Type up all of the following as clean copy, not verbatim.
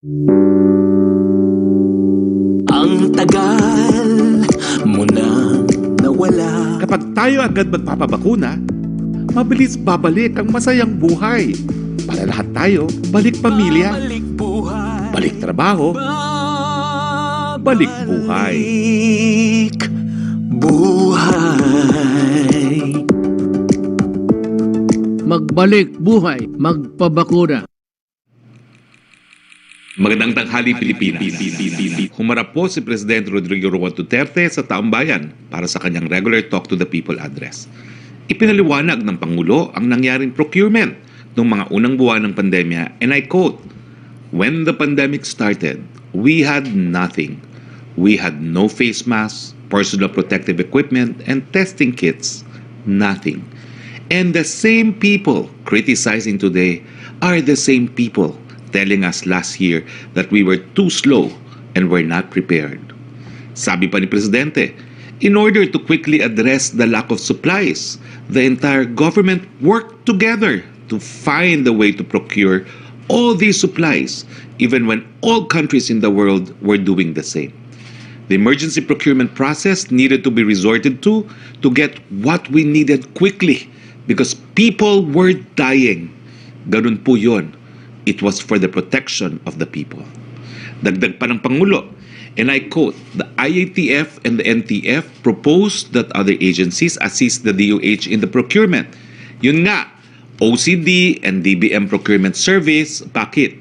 Ang tagal mo na nawala. Kapag tayo agad magpapabakuna, mabilis babalik ang masayang buhay. Para lahat tayo, balik pamilya, Balik buhay. balik trabaho, balik buhay. Balik buhay. Magbalik buhay, magpabakuna. Magandang tanghali, Pilipinas. Humarap po si Presidente Rodrigo Roque Duterte sa taong bayan para sa kanyang regular Talk to the People address. Ipinaliwanag ng Pangulo ang nangyaring procurement noong mga unang buwan ng pandemya, and I quote, "When the pandemic started, we had nothing. We had no face masks, personal protective equipment, and testing kits. Nothing. And the same people criticizing today are the same people telling us last year that we were too slow and were not prepared." Sabi pa ni Presidente, in order to quickly address the lack of supplies, the entire government worked together to find a way to procure all these supplies, even when all countries in the world were doing the same. The emergency procurement process needed to be resorted to get what we needed quickly because people were dying. Ganun po yun. It was for the protection of the people. Dagdag pa ng Pangulo, and I quote, "The IATF and the NTF proposed that other agencies assist the DOH in the procurement." Yun nga, OCD and DBM Procurement Service, bakit?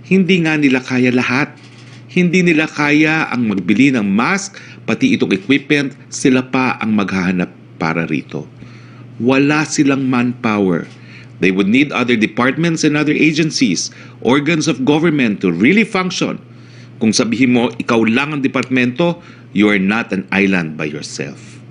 Hindi nga nila kaya lahat. Hindi nila kaya ang magbili ng mask, pati itong equipment, sila pa ang maghahanap para rito. Wala silang manpower. They would need other departments and other agencies, organs of government to really function. Kung sabihin mo, ikaw lang ang departamento, you are not an island by yourself.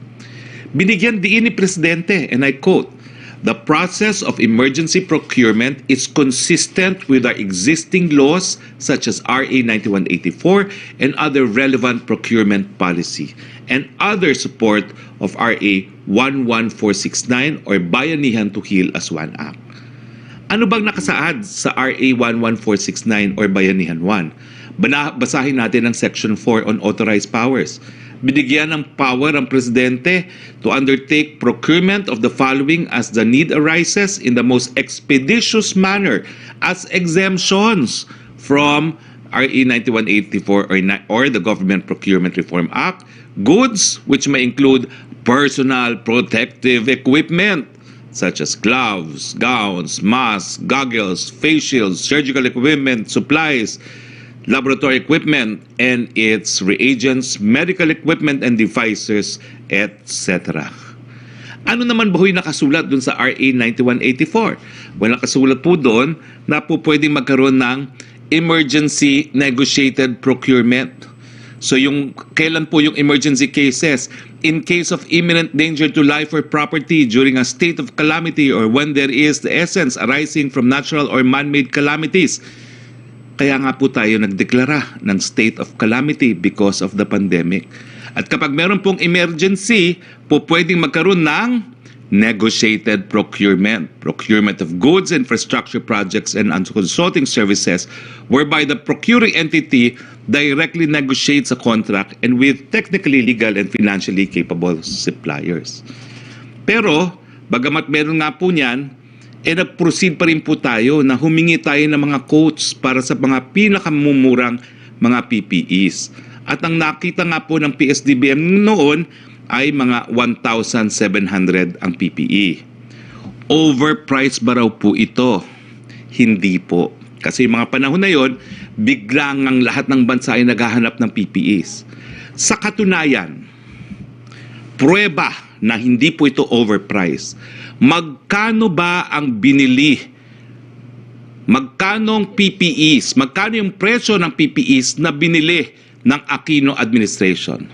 Binigyan diin ni Presidente, and I quote, "The process of emergency procurement is consistent with our existing laws such as RA 9184 and other relevant procurement policy and other support of RA 11469 or Bayanihan to Heal as One Act." Ano bang nakasaad sa RA 11469 or Bayanihan 1? Basahin natin ang Section 4 on Authorized Powers. Binigyan ng power ang Presidente to undertake procurement of the following as the need arises in the most expeditious manner as exemptions from RA 9184 or the Government Procurement Reform Act, goods which may include personal protective equipment such as gloves, gowns, masks, goggles, face shields, surgical equipment, supplies, laboratory equipment, and its reagents, medical equipment and devices, etc. Ano naman ba yung nakasulat dun sa RA 9184? Well, nakasulat po doon na po pwedeng magkaroon ng emergency negotiated procurement. So yung kailan po yung emergency cases? In case of imminent danger to life or property during a state of calamity or when there is the essence arising from natural or man-made calamities. Kaya nga po tayo nagdeklara ng state of calamity because of the pandemic. At kapag meron pong emergency, po pwedeng magkaroon ng negotiated procurement. Procurement of goods, infrastructure projects, and consulting services whereby the procuring entity directly negotiates a contract and with technically legal and financially capable suppliers. Pero, bagamat meron nga po niyan, nag-proceed pa rin po tayo na humingi tayo ng mga quotes para sa mga pinakamumurang mga PPEs. At ang nakita nga po ng PSDBM noon ay mga 1,700 ang PPE. Overpriced ba raw po ito? Hindi po. Kasi yung mga panahon na yon, biglang ang lahat ng bansa ay naghahanap ng PPEs. Sa katunayan, pruweba na hindi po ito overpriced. Magkano ba ang binili? Magkano ang PPEs? Magkano yung presyo ng PPEs na binili ng Aquino administration?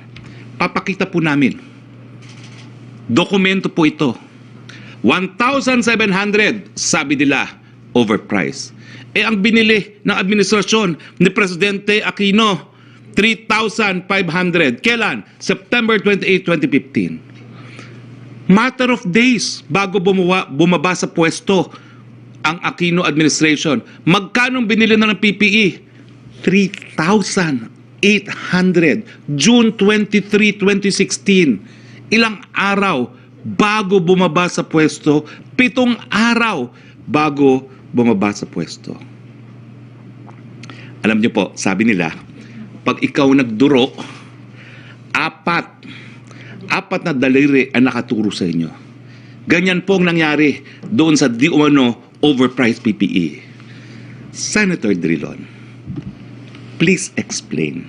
Papakita po namin. Dokumento po ito. 1,700, sabi nila, overpriced. Ang binili ng administrasyon ni Presidente Aquino, 3,500. Kailan? September 28, 2015. Matter of days bago bumaba sa pwesto ang Aquino administration. Magkano binili na ng PPE? 3,800. June 23, 2016. Ilang araw bago bumaba sa pwesto? 7 araw bago bumaba sa pwesto. Alam niyo po, sabi nila, pag ikaw nagduro, apat na daliri ang nakaturo sa inyo. Ganyan po ang nangyari doon sa di umano overpriced PPE. Senator Drilon, please explain,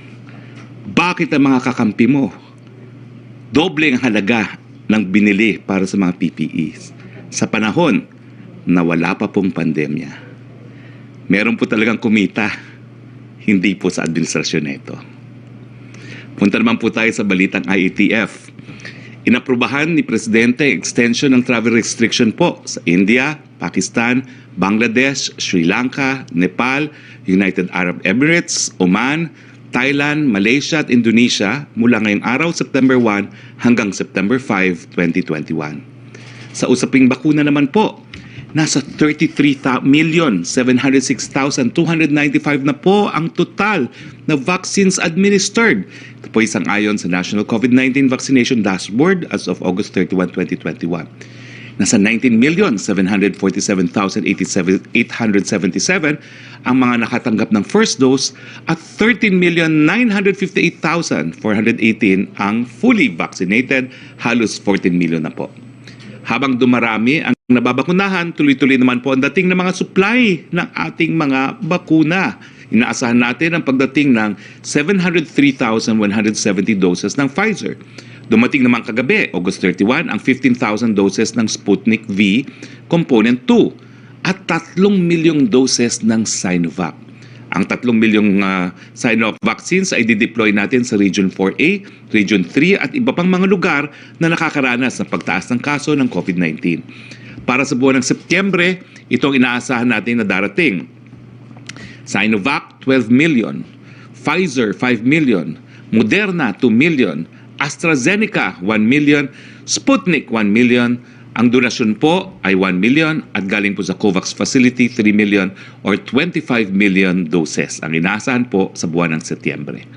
bakit ang mga kakampi mo doble ang halaga ng binili para sa mga PPEs sa panahon na wala pa pong pandemya? Meron po talagang kumita, hindi po sa administrasyon nito. Punta naman po tayo sa balitang IATF. Inaprubahan ni Presidente extension ng travel restriction po sa India, Pakistan, Bangladesh, Sri Lanka, Nepal, United Arab Emirates, Oman, Thailand, Malaysia at Indonesia mula ngayong araw September 1 hanggang September 5, 2021. Sa usaping bakuna naman po, nasa 33,706,295 na po ang total na vaccines administered. Ito po isang ayon sa National COVID-19 Vaccination Dashboard as of August 31, 2021. Nasa 19,747,877 ang mga nakatanggap ng first dose at 13,958,418 ang fully vaccinated, halos 14 million na po. Habang dumarami ang nababakunahan, tuloy-tuloy naman po ang dating ng mga supply ng ating mga bakuna. Inaasahan natin ang pagdating ng 703,170 doses ng Pfizer. Dumating naman kagabi, August 31, ang 15,000 doses ng Sputnik V Component 2 at 3 milyong doses ng Sinovac. Ang 3 milyong Sinovac vaccines ay dideploy natin sa Region 4A, Region 3 at iba pang mga lugar na nakakaranas ng pagtaas ng kaso ng COVID-19. Para sa buwan ng Setyembre, itong inaasahan natin na darating. Sinovac, 12 million. Pfizer, 5 million. Moderna, 2 million. AstraZeneca, 1 million. Sputnik, 1 million. Ang donasyon po ay 1 million at galing po sa COVAX facility, 3 million or 25 million doses. Ang inaasahan po sa buwan ng Setyembre.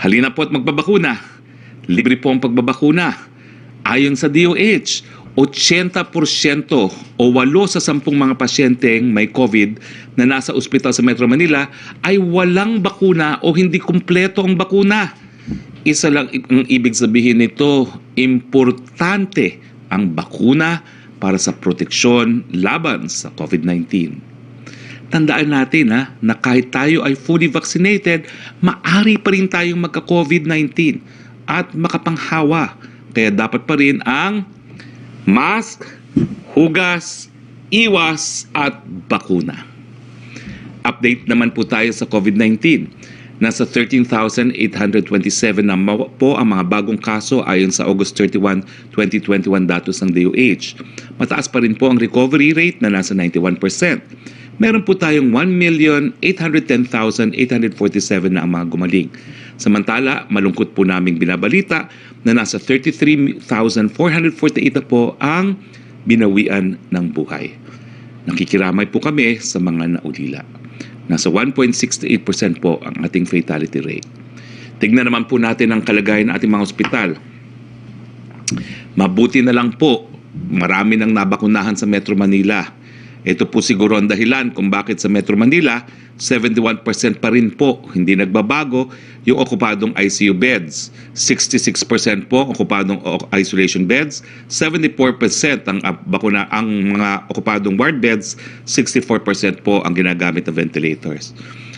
Halina po at magbabakuna. Libre po ang pagbabakuna. Ayon sa DOH, 80% o 8 sa 10 mga pasyenteng may COVID na nasa ospital sa Metro Manila ay walang bakuna o hindi kumpleto ang bakuna. Isa lang ang ibig sabihin nito, importante ang bakuna para sa proteksyon laban sa COVID-19. Tandaan natin na kahit tayo ay fully vaccinated, maaari pa rin tayong magka-COVID-19 at makapanghawa. Kaya dapat pa rin ang mask, hugas, iwas at bakuna. Update naman po tayo sa COVID-19. Nasa 13,827 na po ang mga bagong kaso ayon sa August 31, 2021 datos ng DOH. Mataas pa rin po ang recovery rate na nasa 91%. Meron po tayong 1,810,847 na ang mga gumaling. Samantala, malungkot po naming binabalita na nasa 33,448 na po ang binawian ng buhay. Nakikiramay po kami sa mga naulila. Nasa 1.68% po ang ating fatality rate. Tignan naman po natin ang kalagayan ng ating mga ospital. Mabuti na lang po, marami nang nabakunahan sa Metro Manila. Ito po siguro ang dahilan kung bakit sa Metro Manila, 71% pa rin po, hindi nagbabago yung okupadong ICU beds. 66% po okupadong isolation beds, 74% ang mga okupadong ward beds, 64% po ang ginagamit na ventilators.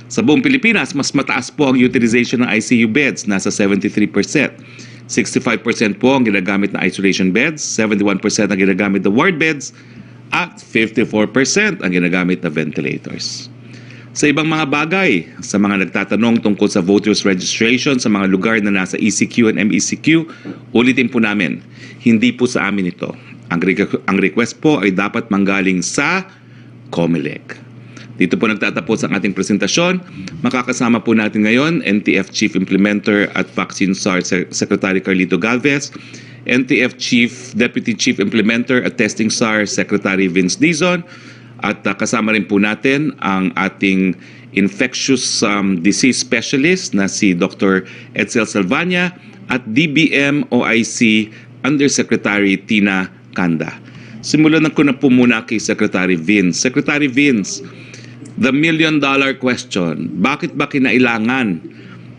Sa buong Pilipinas, mas mataas po ang utilization ng ICU beds, nasa 73%. 65% po ang ginagamit na isolation beds, 71% ang ginagamit na ward beds, at 54% ang ginagamit na ventilators. Sa ibang mga bagay, sa mga nagtatanong tungkol sa voters registration sa mga lugar na nasa ECQ and MECQ, ulitin po namin, hindi po sa amin ito. Ang request po ay dapat manggaling sa COMELEC. Dito po nagtatapos ang ating presentasyon. Makakasama po natin ngayon NTF Chief Implementer at Vaccine SAR Secretary Carlito Galvez, NTF Deputy Chief Implementer at Testing SAR Secretary Vince Dizon, At kasama rin po natin ang ating infectious disease specialist na si Dr. Edsel Salvania at DBM OIC Undersecretary Tina Kanda. Simulan ko na po muna kay Secretary Vince. Secretary Vince, the million-dollar question, bakit ba kinailangan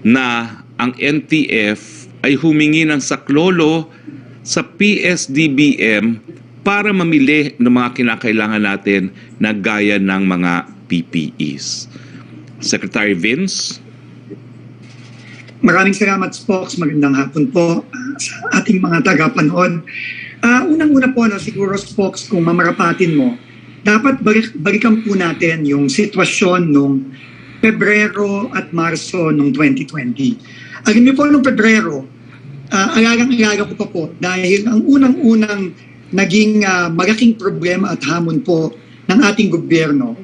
na ang NTF ay humingi ng saklolo sa PSDBM para mamili ng mga kinakailangan natin na gaya ng mga PPEs? Secretary Vince? Maraming salamat, Spokes. Magandang hapon po sa ating mga tagapanood. Unang-una po, siguro, Spokes, kung mamarapatin mo, dapat balikan po natin yung sitwasyon nung Pebrero at Marso nung 2020. Alam niyo po, nung Pebrero, alagang-alaga ko pa po dahil ang unang-unang naging malaking problema at hamon po ng ating gobyerno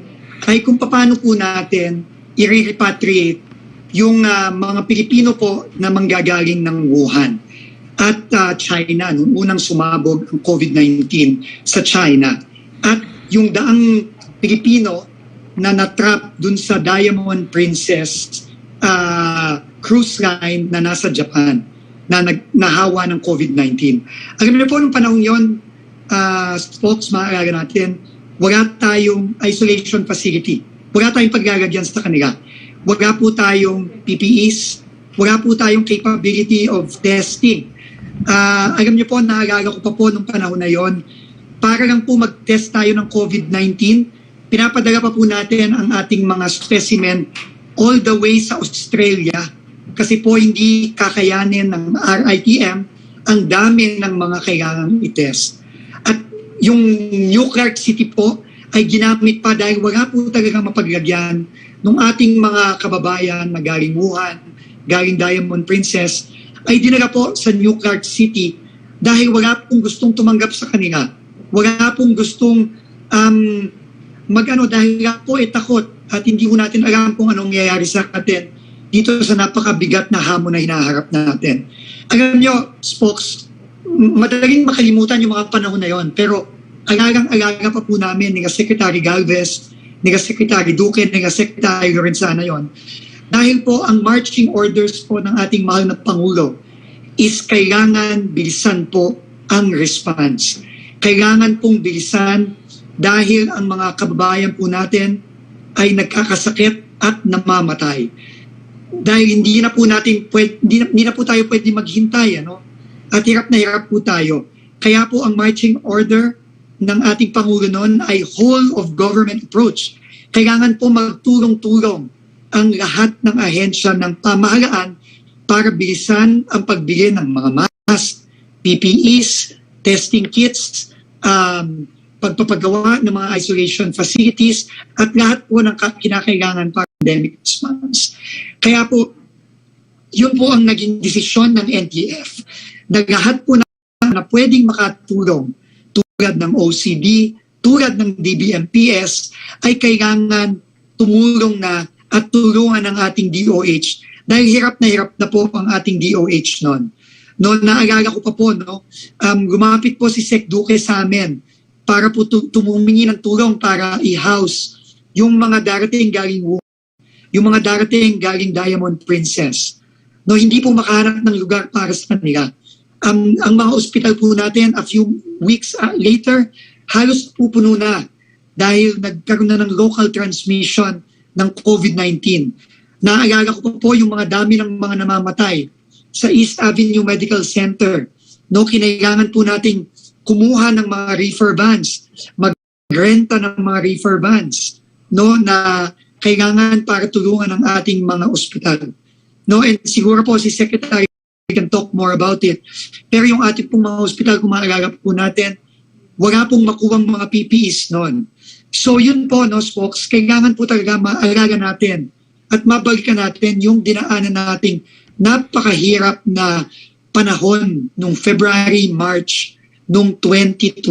ay kung paano po natin i-repatriate yung mga Pilipino po na manggagaling ng Wuhan at China, nung unang sumabog ang COVID-19 sa China. At yung daang Pilipino na natrap dun sa Diamond Princess cruise line na nasa Japan na nahawa ng COVID-19. Alam niyo po, nung panahon yon, Spokes, maaalala natin, wala tayong isolation facility. Wala tayong paglalagyan sa kanila. Wala po tayong PPEs. Wala po tayong capability of testing. Alam niyo po, naalala ko pa po nung panahon na yon, para lang po mag-test tayo ng COVID-19, pinapadala pa po natin ang ating mga specimen all the way sa Australia kasi po hindi kakayanin ng RITM ang dami ng mga kailangang i-test. At yung New Clark City po ay ginamit pa dahil wala po talagang mapaglagyan ng ating mga kababayan na galing Wuhan, galing Diamond Princess, ay dinala po sa New Clark City dahil wala pong gustong tumanggap sa kanila. Wala pong gustong dahil po takot at hindi ko natin alam kung anong nangyayari sa atin dito sa napakabigat na hamon na hinaharap natin. Alam nyo, Spokes, madaling makalimutan yung mga panahon na yon, pero alagang-alaga pa po namin ni Secretary Galvez, ni Secretary Duque, ni Secretary Lorenzana yon. Dahil po ang marching orders po ng ating mahal na Pangulo is kailangan bilisan po ang response. Kailangan pong bilisan dahil ang mga kababayan po natin ay nagkakasakit at namamatay. Dahil hindi na po tayo pwede maghintay, at hirap na hirap po tayo. Kaya po ang marching order ng ating Pangulo noon ay whole of government approach. Kailangan po magtulong-tulong ang lahat ng ahensya ng pamahalaan para bilisan ang pagbili ng mga mask, PPEs, testing kits, pagpapagawa ng mga isolation facilities at lahat po ng kinakailangan para pandemic response. Kaya po, yun po ang naging desisyon ng NTF na lahat po na pwedeng makatulong tulad ng OCD, tulad ng DBMPS ay kailangan tumulong na at tulungan ng ating DOH dahil hirap na po ang ating DOH noon. Naalala ko pa po, gumapit po si Sec Duque sa amin para po tumumingi ng tulong para i-house yung mga darating galing Wuhan, yung mga darating galing Diamond Princess. Hindi po makahanap ng lugar para sa kanila. Ang mga ospital po natin, a few weeks later, halos pupuno na dahil nagkaroon na ng local transmission ng COVID-19. Naalala ko po yung mga dami ng mga namamatay sa East Avenue Medical Center. Kinailangan po nating kumuha ng mga reefer vans, magrenta ng mga reefer vans, na kailangan para tulungan ang ating mga ospital. And siguro po si Secretary can talk more about it. Pero yung ating pong mga ospital, kung maalala po natin, wala pong makuwang mga PPEs noon. So yun po, Spokes, kailangan po talaga maalaga natin at mabalikan natin yung dinaanan nating napakahirap na panahon nung February, March nung 2020.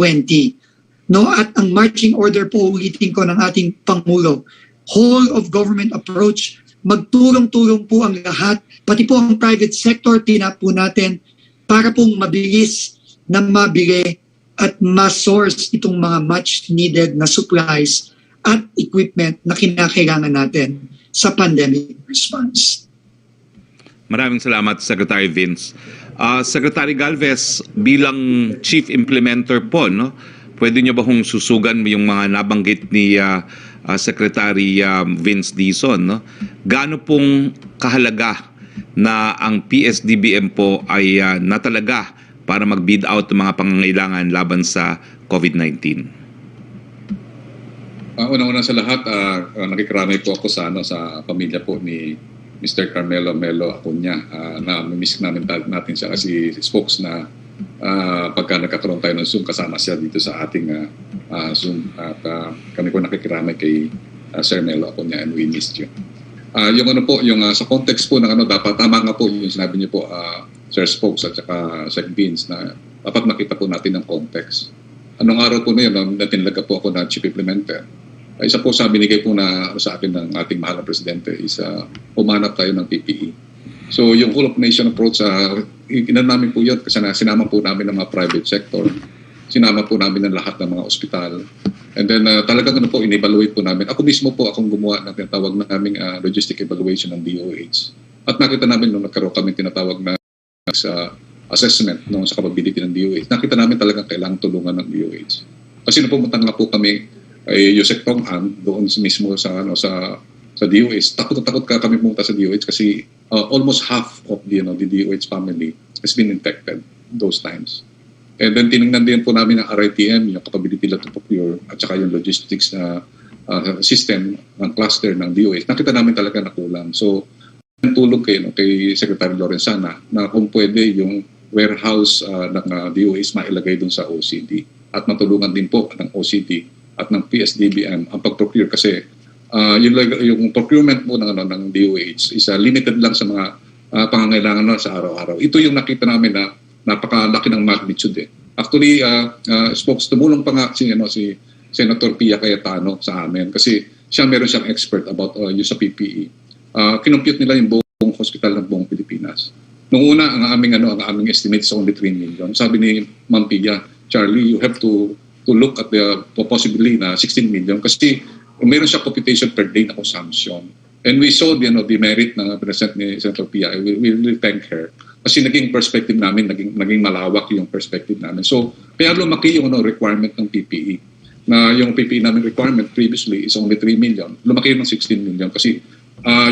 At ang marching order po, ulitin ko, ng ating Pangulo, whole of government approach, magtulong-tulong po ang lahat, pati po ang private sector, tinap po natin para pong mabilis na mabili at ma-source itong mga much needed na supplies at equipment na kinakailangan natin sa pandemic response. Maraming salamat, Secretary Vince. Secretary Galvez, bilang Chief Implementer po, no, pwede nyo ba hong susugan yung mga nabanggit ni Secretary Vince Dizon? No? Gaano pong kahalaga na ang PSDBM po ay natalaga para mag-bid out ng mga pangangailangan laban sa COVID-19? Una-una sa lahat, nakikiramay po ako sa pamilya po ni Mr. Carmelo Melo Acuña, na miss natin siya kasi spokes na pagka nagkakaroon tayo ng Zoom, kasama siya dito sa ating Zoom, at kami po nakikiramay kay Sir Melo Acuña, and we missed you. Yung sa context po ng dapat tama nga po yung sinabi niyo po, Sir Spokes at saka Sir Vince, na dapat makita po natin ang context. Anong araw po na yun, natinlaga po ako na Chief Implementer. Isa po sa binigay po na sa akin ng ating mahal na Presidente is humanap tayo ng PPE. So yung whole of nation approach, inan namin po yun kasi sinama po namin ng mga private sector. Sinama po namin ng lahat ng mga ospital. And then talagang in-evaluate po namin. Ako mismo po akong gumawa ng tinatawag na naming logistic evaluation ng DOH. At nakita namin nung nagkaroon kami tinatawag na sa assessment sa capability ng DOH. Nakita namin talagang kailangang tulungan ng DOH. Kasi pumunta nga po kami Yusek Tong-an doon mismo sa DOH. Takot kami pumunta sa DOH kasi almost half of the DOH family has been infected those times. And then tinignan din po namin ang RITM, yung capability to procure, at saka yung logistics na system ng cluster ng DOH. Nakita namin talaga na kulang. So, tulog kay Secretary Lorenzana na kung pwede yung warehouse ng DOH mailagay doon sa OCD. At matulungan din po ng OCD at ng PSDBM ang pag-procure kasi yung procurement po ng DOH is limited lang sa mga pangangailangan sa araw-araw. Ito yung nakita namin na napakalaki ng magnitude. Actually, spokes, tumulong pa nga si Senator Pia Cayetano sa amin kasi meron siyang expert about yung sa PPE. Kinompute nila yung buong hospital ng buong Pilipinas. Noong una, ang aming estimate is only 3 million. Sabi ni Ma'am Pia, Charlie, you have to look at the possibly na 16 million kasi meron siya computation per day na consumption. And we saw the merit na present ni Senator Pia. We really thank her. Kasi naging perspective namin, naging malawak yung perspective namin. So, kaya lumaki yung requirement ng PPE. Na yung PPE namin requirement previously is only 3 million. Lumaki ng 16 million kasi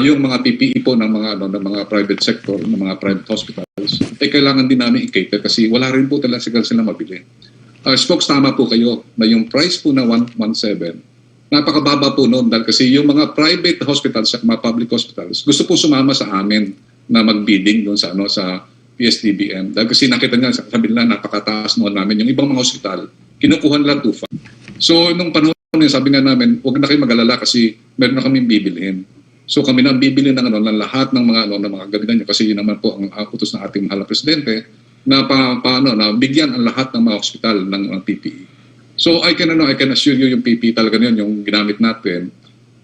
yung mga PPE po ng mga private sector, ng mga private hospitals, kailangan din namin i-cater kasi wala rin po talaga sila mabili. Spokes, tama po kayo na yung price po na 117, napakababa po noon dahil kasi yung mga private hospitals at mga public hospitals gusto po sumama sa amin na mag-bidding doon sa PSDBM dahil kasi nakita niya sabi nila napakataas noon namin. Yung ibang mga hospital kinukuha nila 2.5. So nung panahon sabi nga namin huwag na kayo mag-alala kasi meron na kaming bibilhin. So kami na bibili ng lahat ng mga gamitan niyo kasi yun naman po ang utos ng ating mahal na Presidente na na bigyan ang lahat ng mga hospital ng PPE. So I can assure you yung PPE talaga yun yung ginamit natin.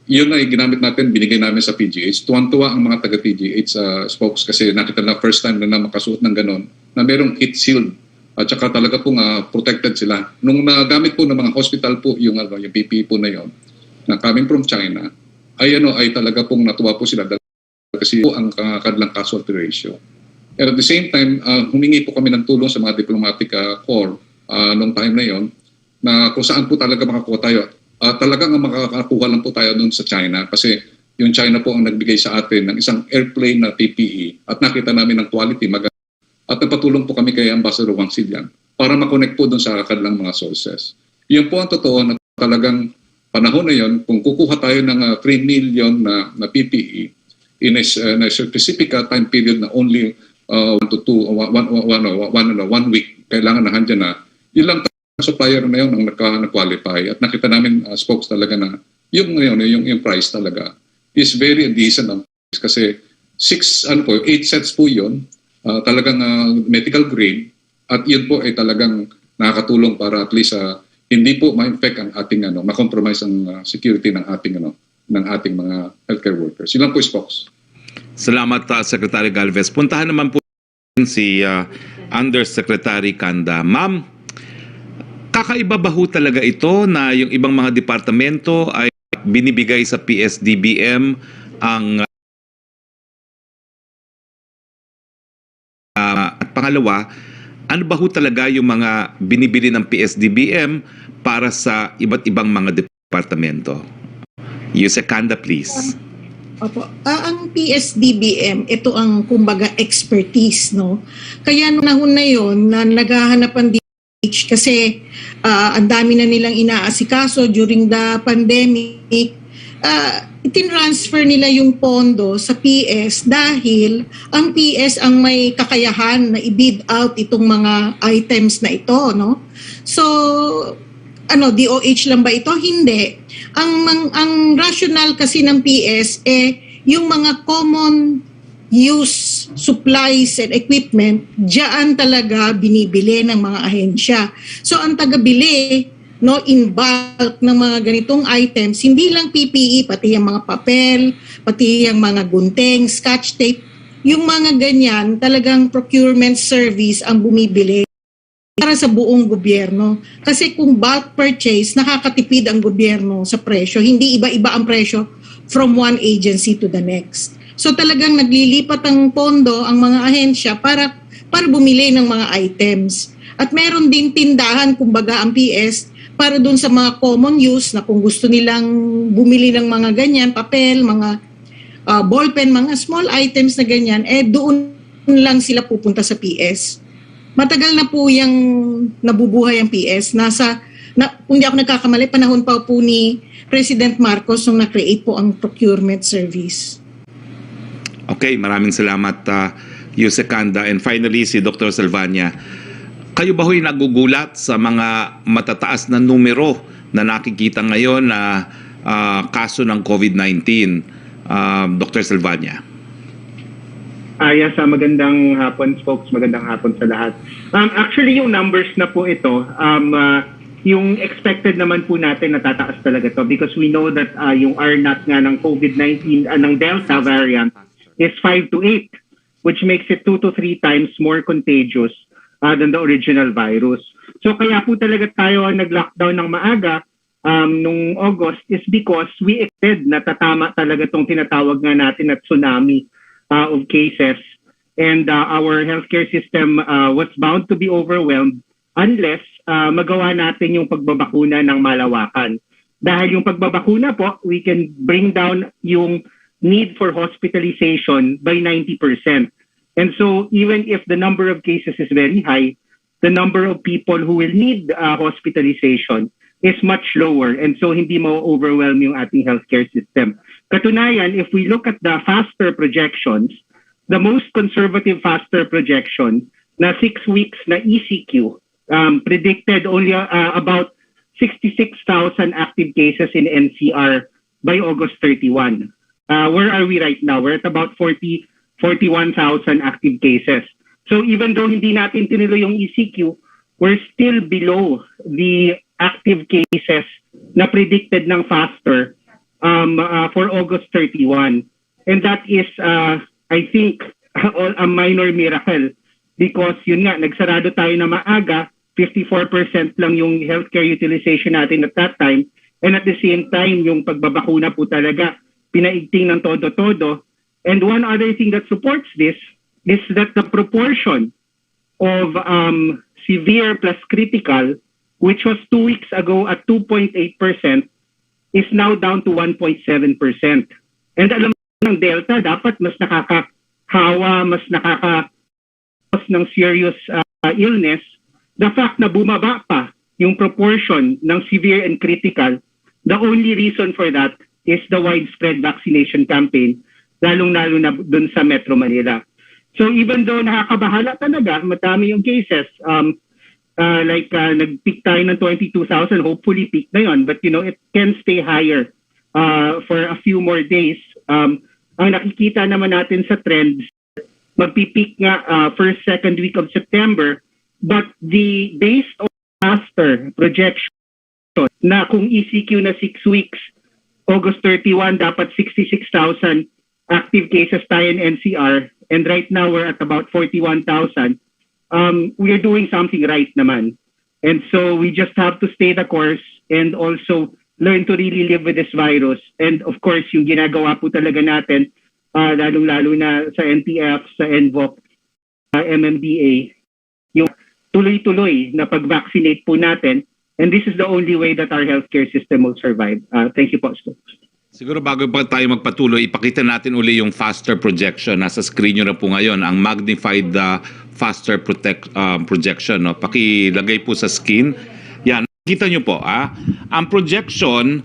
Yun ay ginamit natin, binigay namin sa PGH. Tuwan-tuwa ang mga taga-PGH spokes kasi nakita na first time na makasuot ng ganon na merong heat shield at saka talaga pong protected sila. Nung nagamit po ng mga hospital po yung PPE po na yun na coming from China ay talaga pong natuwa po sila kasi po ang kanilang casualty ratio. And at the same time, humingi po kami ng tulong sa mga diplomatic corps nung time na yon na kung saan po talaga makakuha tayo. Talagang makakakuha lang po tayo doon sa China kasi yung China po ang nagbigay sa atin ng isang airplane na PPE at nakita namin ng quality maganda. At nagpatulong po kami kay Ambassador Wang Silian para makonect po doon sa kanilang mga sources. Yun po ang totoo na talagang panahon na yon kung kukuha tayo ng 3 million na PPE in a specific time period na only 1 week, kailangan na handyan na. Yun lang supplier na yun ang nag-qualify at nakita namin spokes talaga na yung price talaga is very decent ang price kasi 8 sets po yun, talagang medical grade at yun po ay talagang nakakatulong para at least hindi po ma-infect ang ating ma-compromise ang security ng ating mga healthcare workers. Yun lang po spokes. Salamat, Secretary Galvez. Puntahan naman po si Undersecretary Kanda. Ma'am, kakaiba ba ho talaga ito na yung ibang mga departamento ay binibigay sa PSDBM ang at pangalawa, ano ba ho talaga yung mga binibili ng PSDBM para sa iba't ibang mga departamento? Yusekanda, please. Opo. Ang PSDBM, ito ang kumbaga expertise, no? Kaya nung nahon na yon na naghahanap ang DH kasi ang dami na nilang inaasikaso during the pandemic, itinransfer nila yung pondo sa PS dahil ang PS ang may kakayahan na i-bid out itong mga items na ito, no? So, DOH lang ba ito? Hindi. Ang rationale kasi ng PS yung mga common use supplies and equipment, diyan talaga binibili ng mga ahensya. So ang tagabili in bulk ng mga ganitong items, hindi lang PPE, pati yung mga papel, pati yung mga gunting, scotch tape, yung mga ganyan, talagang procurement service ang bumibili para sa buong gobyerno. Kasi kung bulk purchase, nakakatipid ang gobyerno sa presyo. Hindi iba-iba ang presyo from one agency to the next. So talagang naglilipat ang pondo ang mga ahensya para bumili ng mga items. At meron din tindahan, kumbaga ang PS, para dun sa mga common use na kung gusto nilang bumili ng mga ganyan, papel, mga ballpen, mga small items na ganyan, doon lang sila pupunta sa PS. Matagal na po yung nabubuhay ang PS. Kung di ako nagkakamali, panahon pa po ni President Marcos nung na-create po ang procurement service. Okay, maraming salamat, Yusekanda. And finally, si Dr. Salvania. Kayo ba ho'y nagugulat sa mga matataas na numero na nakikita ngayon na kaso ng COVID-19? Dr. Salvania. Yes, magandang hapon, folks. Magandang hapon sa lahat. Actually, yung numbers na po ito, yung expected naman po natin natataas talaga to because we know that yung R0 nga ng COVID-19, ng Delta variant is 5 to 8, which makes it 2 to 3 times more contagious than the original virus. So kaya po talaga tayo nag-lockdown ng maaga nung August is because we expected na tatama talaga tong tinatawag nga natin na tsunami of cases, and our healthcare system was bound to be overwhelmed unless magawa natin yung pagbabakuna ng malawakan. Dahil yung pagbabakuna po, we can bring down yung need for hospitalization by 90%. And so even if the number of cases is very high, the number of people who will need hospitalization is much lower, and so hindi ma-overwhelm yung ating healthcare system. Katunayan, if we look at the faster projections, the most conservative faster projection na 6 weeks na ECQ predicted only about 66,000 active cases in NCR by August 31. Where are we right now? We're at about 41,000 active cases. So even though hindi natin tinuloy yung ECQ, we're still below the active cases na predicted ng faster for August 31. And that is, I think, a minor miracle because yun nga, nagsarado tayo na maaga, 54% lang yung healthcare utilization natin at that time. And at the same time, yung pagbabakuna po talaga, pinaigting ng todo-todo. And one other thing that supports this is that the proportion of severe plus critical, which was 2 weeks ago at 2.8%, is now down to 1.7%. And alam ng Delta, dapat mas nakakahawa, mas nakaka-cause ng serious illness. The fact na bumaba pa yung proportion ng severe and critical, the only reason for that is the widespread vaccination campaign, lalong-lalo na dun sa Metro Manila. So even though nakakabahala talaga, madami yung cases, nag-peak tayo ng 22,000, hopefully peak na yon, but it can stay higher for a few more days. Ang nakikita naman natin sa trends, magpipeak nga first, second week of September, but based on faster projection na kung ECQ na 6 weeks, August 31, dapat 66,000 active cases tayo in NCR, and right now we're at about 41,000. We're doing something right naman. And so we just have to stay the course and also learn to really live with this virus. And of course, yung ginagawa po talaga natin, lalong-lalo na sa NTF, sa NVOC, MMDA, yung tuloy-tuloy na pag-vaccinate po natin. And this is the only way that our healthcare system will survive. Thank you po, Spokes. Siguro bago pa tayo magpatuloy, ipakita natin uli yung faster projection. Nasa screen nyo na po ngayon, ang magnified faster projection. No? Pakilagay po sa screen. Yan, kita nyo po. Ang projection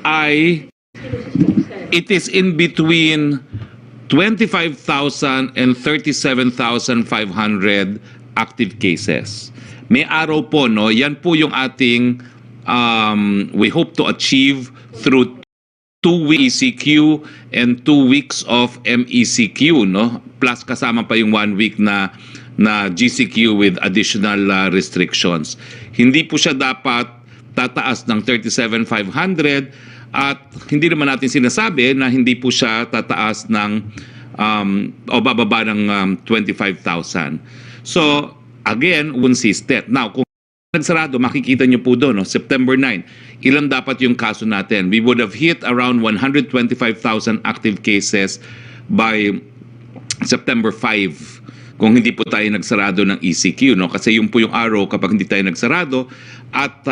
ay, it is in between 25,000 and 37,500 active cases. May araw po, no? Yan po yung ating we hope to achieve through 2 weeks ECQ and 2 weeks of MECQ, no? Plus kasama pa yung 1 week na GCQ with additional restrictions. Hindi po siya dapat tataas ng 37,500 at hindi naman natin sinasabi na hindi po siya tataas ng o bababa ng 25,000. So, again, consistent. Now, kung nagsarado, makikita nyo po doon, no? September 9, ilan dapat yung kaso natin? We would have hit around 125,000 active cases by September 5 kung hindi po tayo nagsarado ng ECQ, no? Kasi yun po yung araw kapag hindi tayo nagsarado. At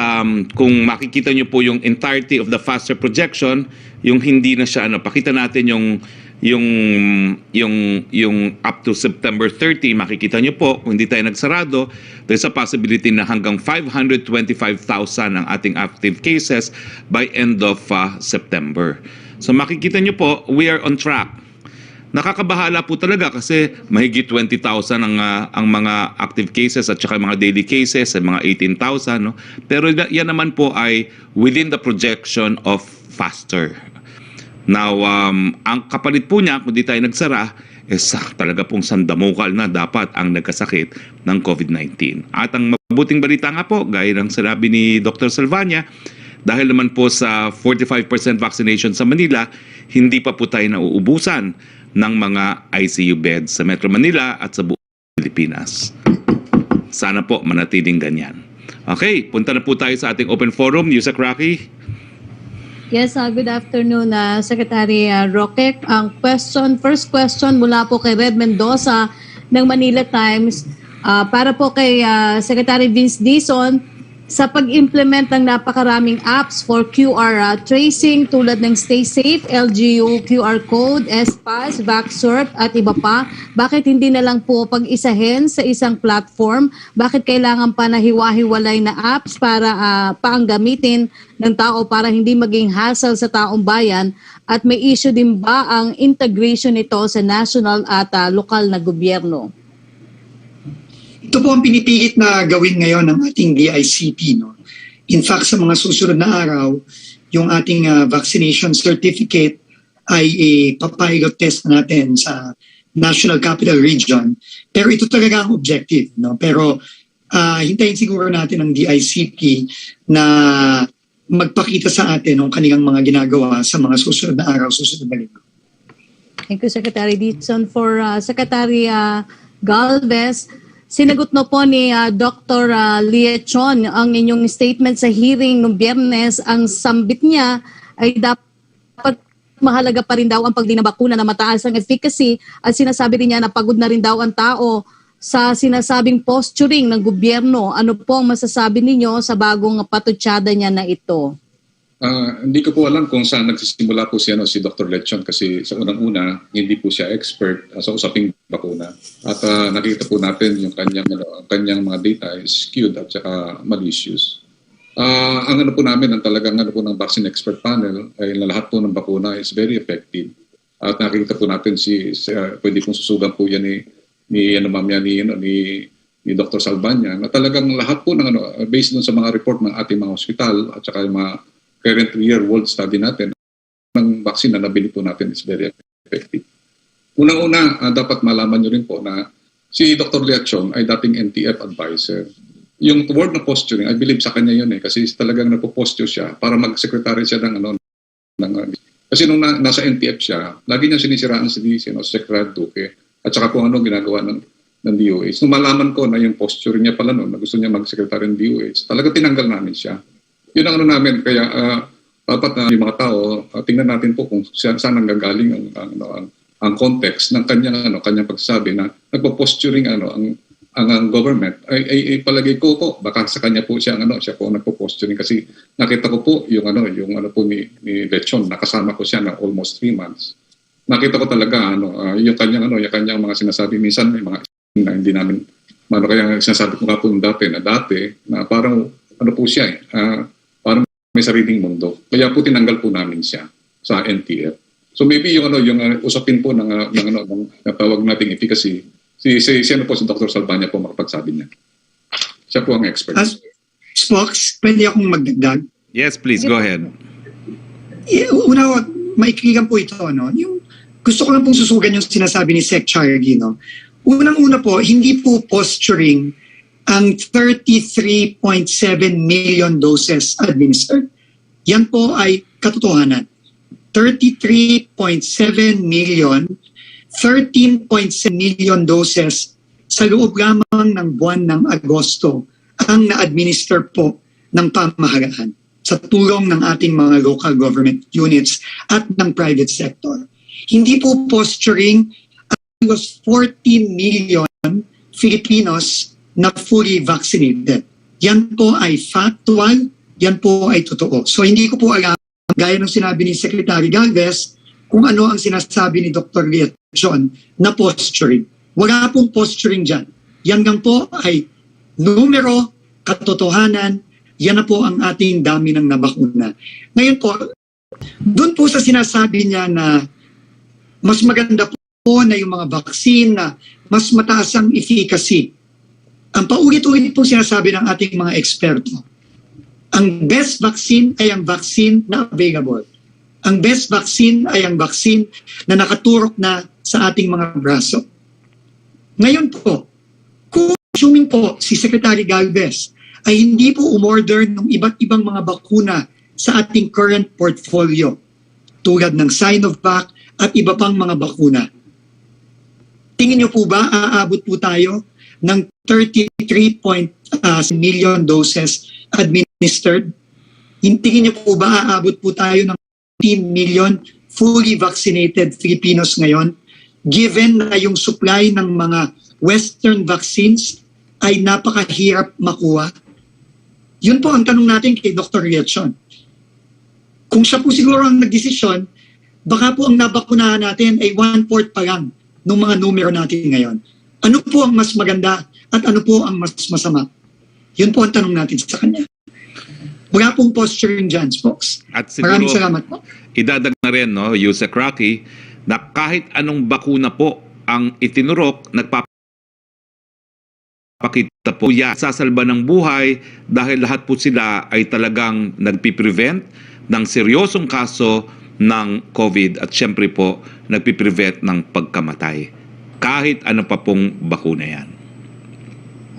kung makikita nyo po yung entirety of the faster projection, yung hindi na siya, pakita natin yung up to September 30, makikita nyo po, kung hindi tayo nagsarado, there's a possibility na hanggang 525,000 ang ating active cases by end of September. So makikita nyo po, we are on track. Nakakabahala po talaga kasi mahigit 20,000 ang mga active cases at saka mga daily cases, mga 18,000. No? Pero yan naman po ay within the projection of faster. Now, ang kapalit po niya, kung di tayo nagsara, is talaga pong sandamukal na dapat ang nagkasakit ng COVID-19. At ang mabuting balita nga po, gaya ng sinabi ni Dr. Salvania, dahil naman po sa 45% vaccination sa Manila, hindi pa po tayo nauubusan ng mga ICU beds sa Metro Manila at sa buong Pilipinas. Sana po manatiling ganyan. Okay, punta na po tayo sa ating open forum. Yusek Roque. Yes, good afternoon, Secretary Roque. Ang first question mula po kay Red Mendoza ng Manila Times para po kay Secretary Vince Dizon sa pag-implement ng napakaraming apps for QR tracing tulad ng Stay Safe, LGU, QR Code, SPAS, VaxSurf at iba pa. Bakit hindi na lang po pag-isahin sa isang platform? Bakit kailangan pa na hiwa-hiwalay na apps para paanggamitin ng tao para hindi maging hassle sa taong bayan? At may issue din ba ang integration nito sa national at lokal na gobyerno? Ito po ang pinipilit na gawin ngayon ng ating DICT. No? In fact, sa mga susunod na araw, yung ating vaccination certificate ay ipapilot test natin sa National Capital Region. Pero ito talaga ang objective. No? Pero hintayin siguro natin ang DICT na magpakita sa atin ang kanilang mga ginagawa sa mga susunod na araw, susunod na linggo. Thank you, Secretary Dizon. For Secretary Galvez, sinagot na po ni Dr. Liechon ang inyong statement sa hearing noong Biyernes. Ang sambit niya ay dapat mahalaga pa rin daw ang pagdinabakuna na mataas ang efficacy at sinasabi rin niya na pagod na rin daw ang tao sa sinasabing posturing ng gobyerno. Ano po ang masasabi ninyo sa bagong patutsada niya na ito? Hindi ko po alam kung saan nagsisimula po si Dr. Lechon kasi sa unang-una, hindi po siya expert sa usaping bakuna. At nakita po natin yung kanyang mga data is skewed at saka malicious. Ang po namin, ang talagang ng vaccine expert panel ay na lahat po ng bakuna is very effective. At nakita po natin pwede pong susugan po yan ni Dr. Salvania na talagang lahat po ng based dun sa mga report ng ating mga hospital at saka yung mga current real-world study natin, ng vaccine na nabili po natin is very effective. Unang-una, dapat malaman nyo rin po na si Dr. Liachon ay dating NTF advisor. Yung word na posturing, I believe sa kanya yun kasi talagang nagpo-posture siya para mag-secretary siya kasi nung nasa NTF siya, lagi niya sinisiraan si Secretary Roque at saka kung ano ginagawa ng DOH. Nung malaman ko na yung posture niya pala noon, na gusto niya mag-secretary ng DOH, talaga tinanggal namin siya. Yun ang namin, kaya dapat na yung mga tao, tingnan natin po kung saan nanggagaling ang context ng kanyang pagsasabi na nagpo-posturing ang government ay palagay ko po baka sa kanya po siya po nagpo-posturing kasi nakita ko po yung po ni Lechon, nakasama ko siya na almost 3 months. Nakita ko talaga yung kanyang mga sinasabi, minsan may mga na hindi namin kaya sinasabi ko nga po dati na parang po siya parang may sariling mundo. Kaya po tinanggal po namin siya sa NTF. So maybe yung usapin po ng tawag nating efficacy, si Dr. Salvania po makapagsabi niya. Siya po ang expert. Spokes, pwede akong magdagdag? Yes, please, go ahead. Una, maikligan po ito, yung gusto ko lang pong susugan yung sinasabi ni Sec. Chargi, Unang-una po, hindi po posturing ang 33.7 million doses administered. Yan po ay katotohanan. 33.7 million, 13.7 million doses sa loob lamang ng buwan ng Agosto ang na-administer po ng pamahalaan sa tulong ng ating mga local government units at ng private sector. Hindi po posturing was 40 million Filipinos na fully vaccinated. Yan po ay factual, yan po ay totoo. So hindi ko po alam, gaya ng sinabi ni Secretary Galvez, kung ano ang sinasabi ni Dr. Liachon na posturing. Wala pong posturing dyan. Yan lang po ay numero, katotohanan, yan na po ang ating dami ng nabakuna. Ngayon po, doon po sa sinasabi niya na mas maganda po na yung mga vaccine na mas mataas ang efficacy. Ang paulit-ulit po sinasabi ng ating mga eksperto, ang best vaccine ay ang vaccine na available. Ang best vaccine ay ang vaccine na nakaturok na sa ating mga braso. Ngayon po, kung assuming po si Secretary Galvez ay hindi po umorder ng iba't ibang mga bakuna sa ating current portfolio, tulad ng Sinovac at iba pang mga bakuna, tingin niyo po ba aabot po tayo ng 33 million doses administered? Tingin niyo po ba aabot po tayo ng 10 million fully vaccinated Filipinos ngayon, given na yung supply ng mga Western vaccines ay napakahirap makuha? Yun po ang tanong natin kay Dr. Liachon. Kung siya po siguro ang nagdesisyon, baka po ang nabakunahan natin ay 1/4 pa lang ng mga numero natin ngayon. Ano po ang mas maganda at ano po ang mas masama? Yun po ang tanong natin sa kanya. Wala pong posturing dyan, folks. At siguro, maraming salamat po. Idadag na rin, Yusek Roque, na kahit anong bakuna po ang itinurok, nagpapakita po sasalba ng buhay dahil lahat po sila ay talagang nagpiprevent ng seryosong kaso ng COVID at syempre po nagpiprevent ng pagkamatay. Kahit ano pa pong bakuna yan.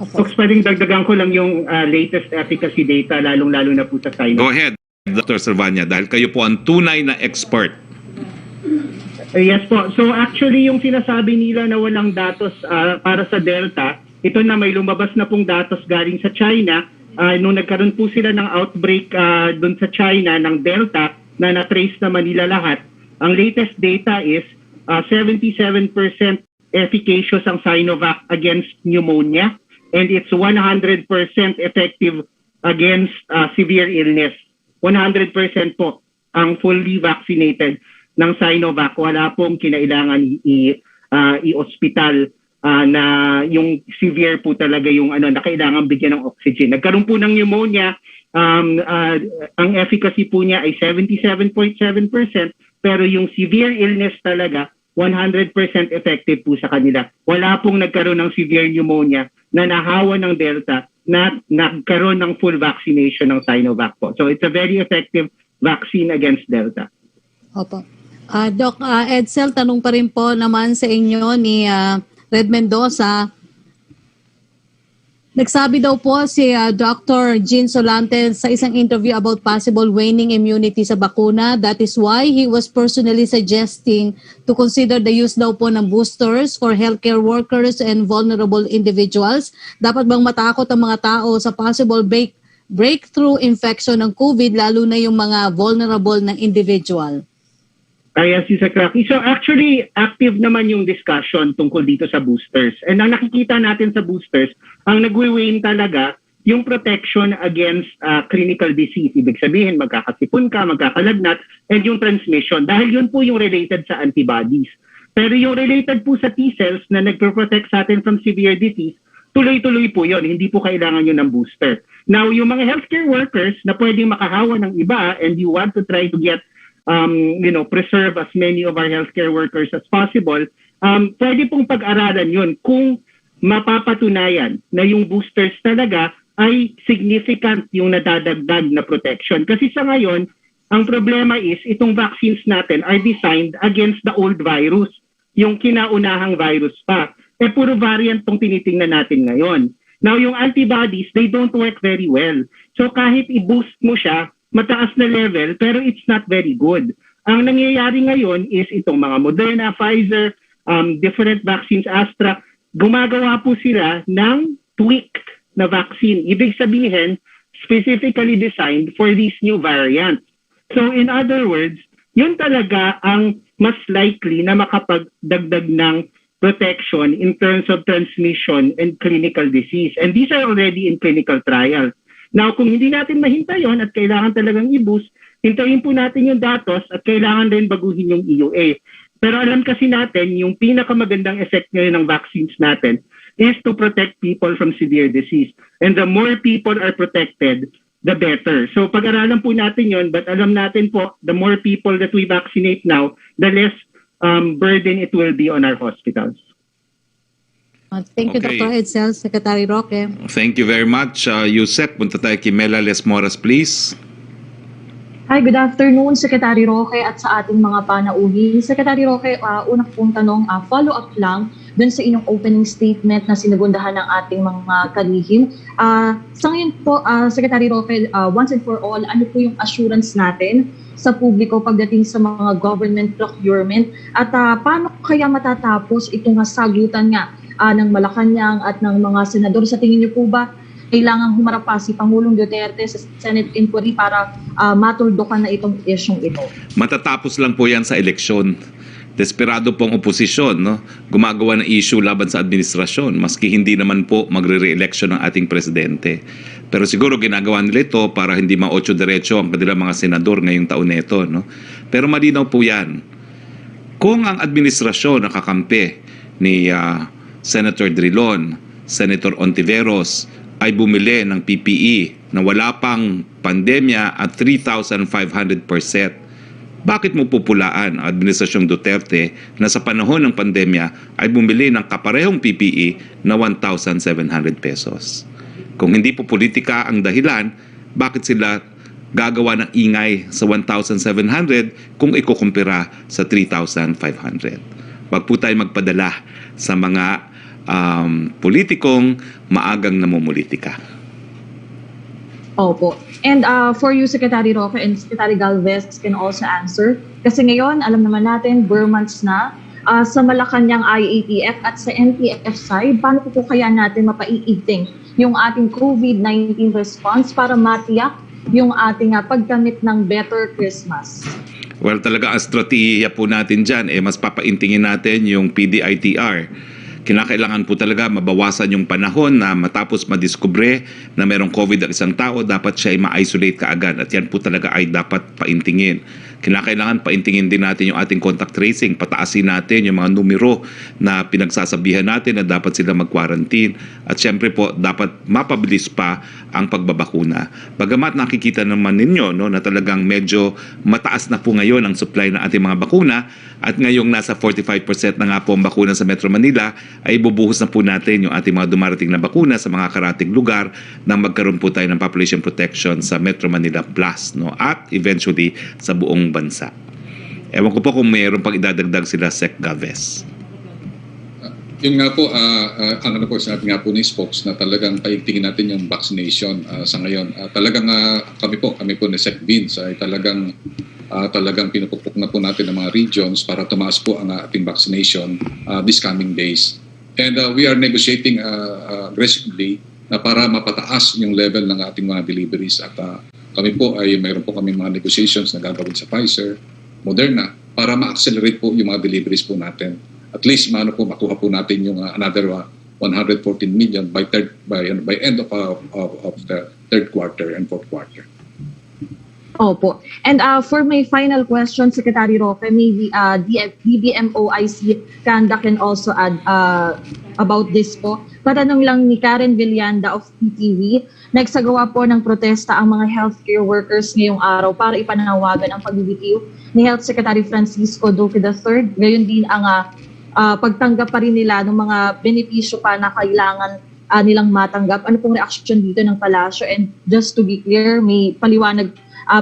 Folks, pwedeng dagdagan ko lang yung latest efficacy data, lalong-lalo na po sa China. Go ahead, Dr. Salvania, dahil kayo po ang tunay na expert. Yes po. So actually, yung sinasabi nila na walang datos para sa Delta, ito na may lumabas na pong datos galing sa China. Nung nagkaroon po sila ng outbreak doon sa China ng Delta, na na-trace naman nila lahat, ang latest data is 77% efficacious ang Sinovac against pneumonia, and it's 100% effective against severe illness. 100% po ang fully vaccinated ng Sinovac. Wala pong kinailangan i-hospital na yung severe po talaga yung na kailangan bigyan ng oxygen. Nagkaroon po ng pneumonia, ang efficacy po niya ay 77.7%, pero yung severe illness talaga 100% effective po sa kanila. Wala pong nagkaroon ng severe pneumonia na nahawa ng Delta na nagkaroon ng full vaccination ng Sinovac po. So it's a very effective vaccine against Delta. Opo. Doc Edsel, tanong pa rin po naman sa inyo ni Red Mendoza. Nagsabi daw po si Dr. Jean Solante sa isang interview about possible waning immunity sa bakuna. That is why he was personally suggesting to consider the use daw po ng boosters for healthcare workers and vulnerable individuals. Dapat bang matakot ang mga tao sa possible breakthrough infection ng COVID, lalo na yung mga vulnerable ng individual? Yes, si Roque. So actually, active naman yung discussion tungkol dito sa boosters. And ang nakikita natin sa boosters, ang nagwi-wane talaga yung protection against clinical disease. Ibig sabihin, magkakasipon ka, magkakalagnat, and yung transmission. Dahil yun po yung related sa antibodies. Pero yung related po sa T-cells na nagpro-protect sa atin from severe disease, tuloy-tuloy po yun. Hindi po kailangan yun ng booster. Now, yung mga healthcare workers na pwedeng makahawa ng iba and you want to try to get preserve as many of our healthcare workers as possible, pwede pong pag-aralan yun kung mapapatunayan na yung boosters talaga ay significant yung nadadagdag na protection. Kasi sa ngayon, ang problema is itong vaccines natin are designed against the old virus, yung kinaunahang virus pa. Puro variant tong tinitingnan natin ngayon. Now, yung antibodies, they don't work very well. So kahit i-boost mo siya, mataas na level, pero it's not very good. Ang nangyayari ngayon is itong mga Moderna, Pfizer, different vaccines, Astra, gumagawa po sila ng tweaked na vaccine. Ibig sabihin, specifically designed for these new variants. So in other words, yun talaga ang mas likely na makapagdagdag ng protection in terms of transmission and clinical disease. And these are already in clinical trials. Now, kung hindi natin mahintay yun at kailangan talagang i-boost, hintayin po natin yung datos at kailangan din baguhin yung EUA. Pero alam kasi natin, yung pinakamagandang effect ngayon ng vaccines natin is to protect people from severe disease. And the more people are protected, the better. So pag-aralan po natin yun, but alam natin po, the more people that we vaccinate now, the less burden it will be on our hospitals. Thank you, Okay. Dr. Edsel, Secretary Roque. Thank you very much. Yusek, punta tayo kay Mela Lesmoras, please. Hi, good afternoon, Secretary Roque at sa ating mga panauhin. Secretary Roque, unang pong tanong, follow-up lang dun sa inyong opening statement na sinagundahan ng ating mga kalihim. Sa ngayon po, Secretary Roque, once and for all, ano po yung assurance natin sa publiko pagdating sa mga government procurement at paano kaya matatapos itong sagutan nga ng Malacanang at ng mga senador? Sa tingin niyo po ba kailangang humarap pa si Pangulong Duterte sa Senate inquiry para matuldukan na itong isyong ito? Matatapos lang po yan sa eleksyon. Desperado pong oposisyon, no? Gumagawa ng issue laban sa administrasyon, maski hindi naman po magre-re-election ng ating presidente. Pero siguro ginagawa nila ito para hindi ma-8 diretso ang kanilang mga senador ngayong taon na ito, no? Pero malinaw po yan. Kung ang administrasyon nakakampi ni Senator Drilon, Senator Ontiveros ay bumili ng PPE na wala pang pandemya at 3,500%, bakit mo pupulaan ang Administrasyong Duterte na sa panahon ng pandemya ay bumili ng kaparehong PPE na 1,700 pesos? Kung hindi po politika ang dahilan, bakit sila gagawa ng ingay sa 1,700 kung ikukumpira sa 3,500? Wag po tayo magpadala sa mga politikong maagang namumulitika. Opo. And for you, Secretary Roque, and Secretary Galvez can also answer. Kasi ngayon, alam naman natin, bare months na sa Malacanang IATF at sa NTF side, paano po kaya natin mapaiigting yung ating COVID-19 response para matiyak yung ating pagkamit ng better Christmas? Well, talaga ang strategiya po natin dyan, mas papaintingin natin yung PDITR. Kinakailangan po talaga mabawasan yung panahon na matapos madiskubre na merong COVID ang isang tao, dapat siya ay ma-isolate kaagad. At yan po talaga ay dapat paintingin. Kinakailangan paintingin din natin yung ating contact tracing, pataasin natin yung mga numero na pinagsasabihan natin na dapat sila mag-quarantine. At syempre po, dapat mapabilis pa ang pagbabakuna. Bagamat nakikita naman ninyo, no, na talagang medyo mataas na po ngayon ang supply ng ating mga bakuna at ngayong nasa 45% na nga po ang bakuna sa Metro Manila, ay bubuhos na po natin yung ating mga dumarating na bakuna sa mga karating lugar nang magkaroon po tayo ng population protection sa Metro Manila Plus, no, at eventually sa buong bansa. Ewan ko po kung mayroon pang idadagdag sila, Sec. Galvez. Yun nga po, ang ano po, sinabi nga po ni Spokes na talagang paigtingin natin yung vaccination sa ngayon. Talagang kami po ni Sec. Vince ay talagang pinupukpok na po natin ang mga regions para tumaas po ang ating vaccination this coming days. And we are negotiating aggressively na para mapataas yung level ng ating mga deliveries. At kami po ay mayroon po kami mga negotiations na gagawin sa Pfizer, Moderna, para ma-accelerate po yung mga deliveries po natin. At least makuha po natin yung another 114 million by end of the third quarter and fourth quarter. Opo. And for my final question, Secretary Roque, maybe DBMOIC Kanda can also add about this po. Patanong lang ni Karen Villanda of PTV, nagsagawa po ng protesta ang mga healthcare workers ngayong araw para ipanawagan ang pagbibitiw ni Health Secretary Francisco Roque III. Gayon din ang pagtanggap pa rin nila ng mga benepisyo pa na kailangan nilang matanggap. Ano pong reaksyon dito ng palasyo? And just to be clear, may paliwanag,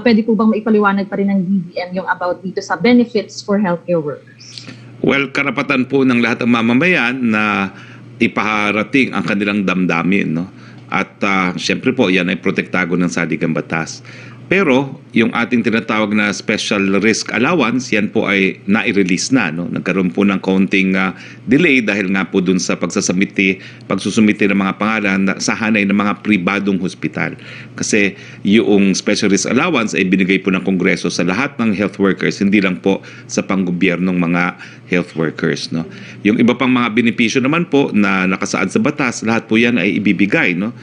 pwede po bang maipaliwanag pa rin ng DBM yung about dito sa benefits for healthcare workers? Well, karapatan po ng lahat ng mamamayan na ipaharating ang kanilang damdamin, no? At syempre po, yan ay protektado ng saligang batas. Pero yung ating tinatawag na special risk allowance, yan po ay nai-release na. No? Nagkaroon po ng counting delay dahil nga po dun sa pagsusumite ng mga pangalan sa hanay ng mga pribadong hospital. Kasi yung special risk allowance ay binigay po ng Kongreso sa lahat ng health workers, hindi lang po sa panggobyernong mga health workers. No? Yung iba pang mga benepisyo naman po na nakasaad sa batas, lahat po yan ay ibibigay. No?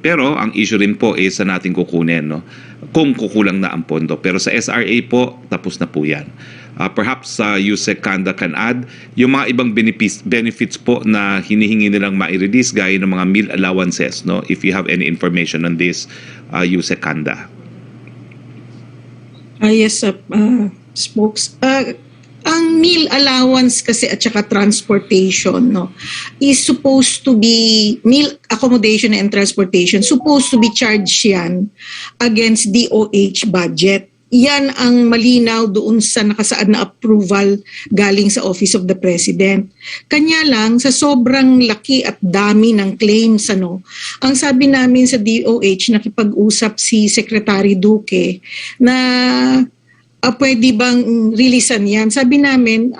Pero ang issue rin po is sa natin kukunin, no? Kung kukulang na ang pondo. Pero sa SRA po, tapos na po yan. Perhaps Yusek Kanda can add yung mga ibang benefits po na hinihingi nilang ma-release gaya ng mga meal allowances, no? If you have any information on this, Yusek Kanda. Yes, spokes. Ang meal allowance kasi at saka transportation, no, is supposed to be, meal accommodation and transportation, supposed to be charged yan against DOH budget. Yan ang malinaw doon sa nakasaad na approval galing sa Office of the President. Kanya lang, sa sobrang laki at dami ng claims, ang sabi namin sa DOH, nakipag-usap si Secretary Duque na pwede bang releasean yan? Sabi namin,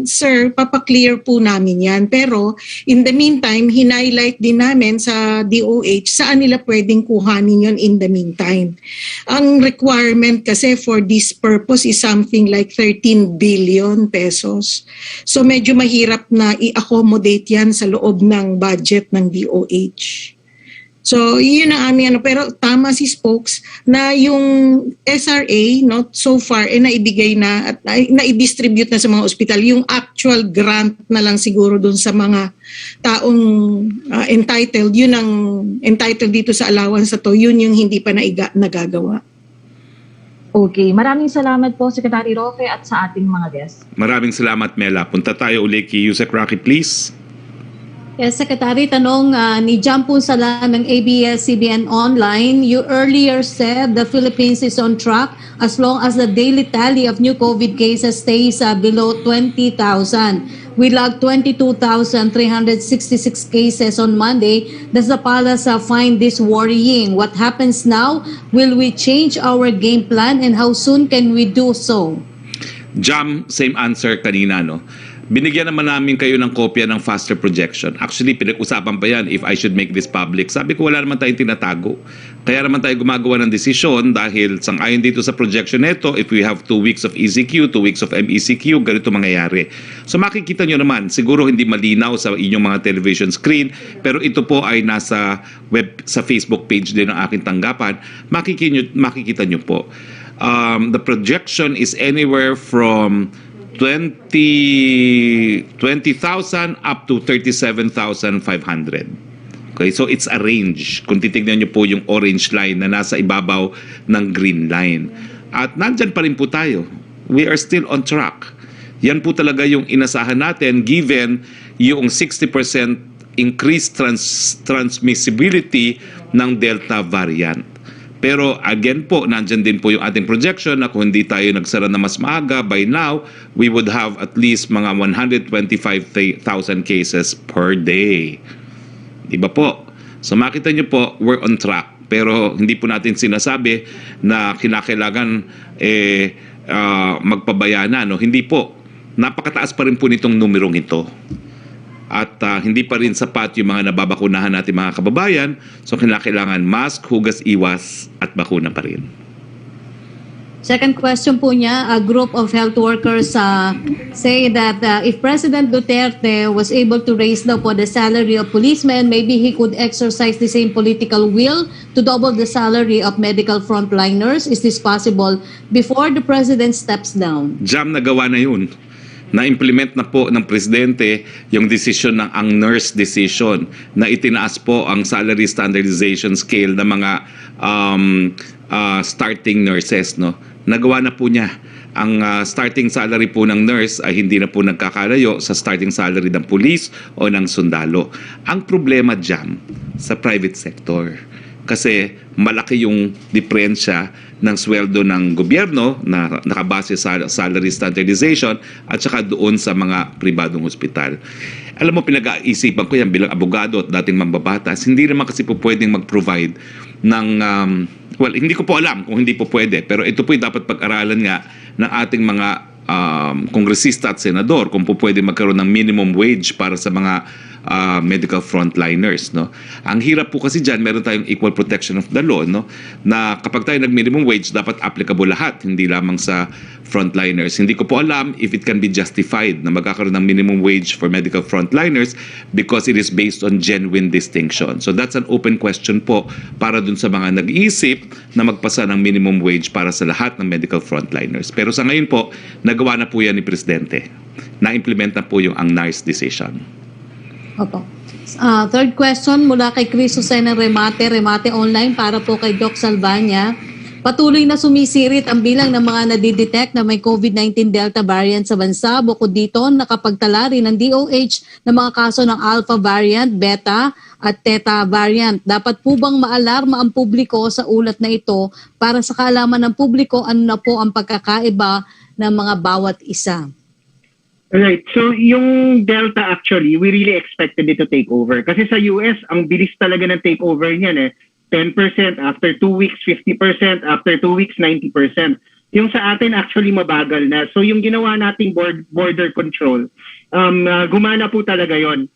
sir, papaklear po namin yan. Pero in the meantime, hinighlight din namin sa DOH saan nila pwedeng kuhanin yon in the meantime. Ang requirement kasi for this purpose is something like 13 billion pesos. So medyo mahirap na i-accommodate yan sa loob ng budget ng DOH. So, yun ang aming pero tama si Spokes na yung SRA, so far, naibigay na at na-distribute na sa mga ospital. Yung actual grant na lang siguro dun sa mga taong entitled, yun ang entitled dito sa allowance na to, yun yung hindi pa nagagawa. Okay, maraming salamat po Secretary Roque at sa ating mga guests. Maraming salamat, Mela. Punta tayo uli kay Yusek Roque, please. Yes, Secretary, tanong ni Jampun Sala ng ABS-CBN Online. You earlier said the Philippines is on track as long as the daily tally of new COVID cases stays below 20,000. We logged 22,366 cases on Monday. Does the palace find this worrying? What happens now? Will we change our game plan and how soon can we do so? Jam, same answer kanina, no? Binigyan naman namin kayo ng kopya ng faster projection. Actually, pinag-usapan pa yan if I should make this public. Sabi ko, wala naman tayong tinatago. Kaya naman tayo gumagawa ng desisyon dahil sang-ayon dito sa projection nito, if we have 2 weeks of ECQ, 2 weeks of MECQ, ganito mangyayari. So makikita nyo naman, siguro hindi malinaw sa inyong mga television screen, pero ito po ay nasa sa Facebook page din ng aking tanggapan. Makikita nyo po. The projection is anywhere from 20,000 up to 37,500. Okay, so it's a range. Kung titignan nyo po yung orange line na nasa ibabaw ng green line. At nandyan pa rin po tayo. We are still on track. Yan po talaga yung inasahan natin given yung 60% increased transmissibility ng Delta variant. Pero again po, nandyan din po yung ating projection na kung hindi tayo nagsara na mas maaga, by now, we would have at least mga 125,000 cases per day. Diba po? So makita nyo po, we're on track. Pero hindi po natin sinasabi na kinakailangan magpabaya na. No? Hindi po. Napakataas pa rin po nitong numerong ito. at hindi pa rin sapat yung mga nababakunahan natin mga kababayan. So kailangan mask, hugas, iwas at bakuna pa rin. Second question po niya, a group of health workers say that if President Duterte was able to raise daw po the salary of policemen, maybe he could exercise the same political will to double the salary of medical frontliners. Is this possible before the President steps down? Jam, nagawa na yun. Na-implement na po ng Presidente yung decision ng ang nurse decision na itinaas po ang salary standardization scale ng mga starting nurses, no? Nagawa na po niya. Ang starting salary po ng nurse ay hindi na po nagkakalayo sa starting salary ng police o ng sundalo. Ang problema dyan sa private sector. Kasi malaki yung diferensya ng sweldo ng gobyerno na nakabase sa salary standardization at saka doon sa mga pribadong hospital. Alam mo, pinag-aisipan ko yan bilang abogado at dating mambabatas. Hindi naman kasi po pwedeng mag-provide ng well, hindi ko po alam kung hindi po pwede, pero ito po dapat pag-aralan nga ng ating mga kongresista at senador kung po pwede magkaroon ng minimum wage para sa mga medical frontliners, no? Ang hirap po kasi diyan, meron tayong equal protection of the law, no? Na kapag tayo nag-minimum wage, dapat applicable lahat, hindi lamang sa frontliners. Hindi ko po alam if it can be justified na magkakaroon ng minimum wage for medical frontliners because it is based on genuine distinction. So that's an open question po para dun sa mga nag-iisip na magpasa ng minimum wage para sa lahat ng medical frontliners. Pero sa ngayon po, nagawa na po yan ni Presidente. Na-implement na po yung ang NARS decision. Opo. Third question mula kay Chris Jose ng Remate Online para po kay Doc Salvania. Patuloy na sumisirit ang bilang ng mga nadidetect na may COVID-19 Delta variant sa bansa. Bukod dito, nakapagtala rin ng DOH ng mga kaso ng Alpha variant, Beta at Theta variant. Dapat po bang maalarma ang publiko sa ulat na ito para sa kaalaman ng publiko ano na po ang pagkakaiba ng mga bawat isa? Right. So, yung Delta actually, we really expected it to take over. Kasi sa US, ang bilis talaga ng takeover niyan eh. 10%, after 2 weeks, 50%, after 2 weeks, 90%. Yung sa atin, actually mabagal na. So, yung ginawa nating border control, gumana po talaga yon.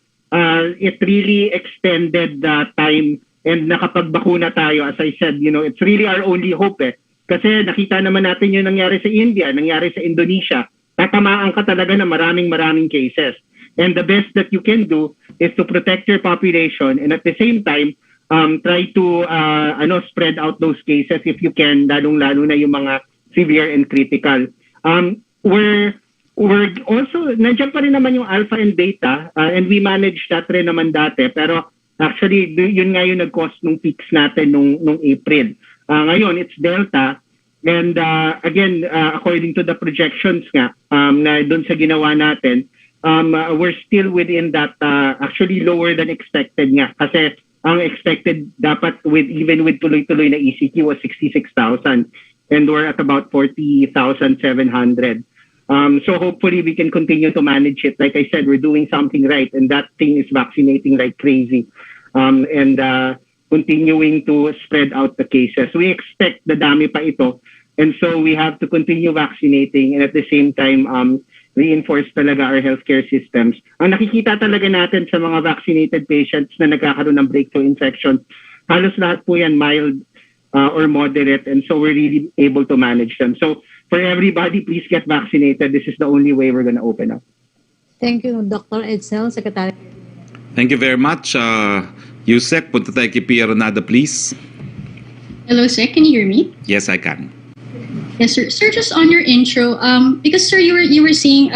It really extended the time and nakapagbakuna tayo. As I said, you know, it's really our only hope eh. Kasi nakita naman natin yung nangyari sa India, nangyari sa Indonesia. Tatamaan ka talaga ng maraming cases. And the best that you can do is to protect your population and at the same time, try to spread out those cases if you can, lalong-lalo na yung mga severe and critical. We're also, nandiyan pa rin naman yung alpha and beta and we managed that rin naman dati. Pero actually, yun nga yung nag-cause nung peaks natin nung April. Ngayon, it's delta. And again, according to the projections nga, na doon sa ginawa natin, we're still within that actually lower than expected nga. Kasi ang expected dapat even with tuloy-tuloy na ECQ was 66,000 and we're at about 40,700. So hopefully we can continue to manage it. Like I said, we're doing something right and that thing is vaccinating like crazy. And continuing to spread out the cases. We expect the dami pa ito. And so we have to continue vaccinating and at the same time reinforce talaga our healthcare systems. Ang nakikita talaga natin sa mga vaccinated patients na nagkakaroon ng breakthrough infection, halos lahat po yan mild or moderate and so we're really able to manage them. So for everybody, please get vaccinated. This is the only way we're going to open up. Thank you, Dr. Edsel, Secretary. Thank you very much. Yusek, punta tayo kay Pierre Renada, please. Hello, sir. Can you hear me? Yes, I can. Yes, sir. Sir, just on your intro, because sir, you were saying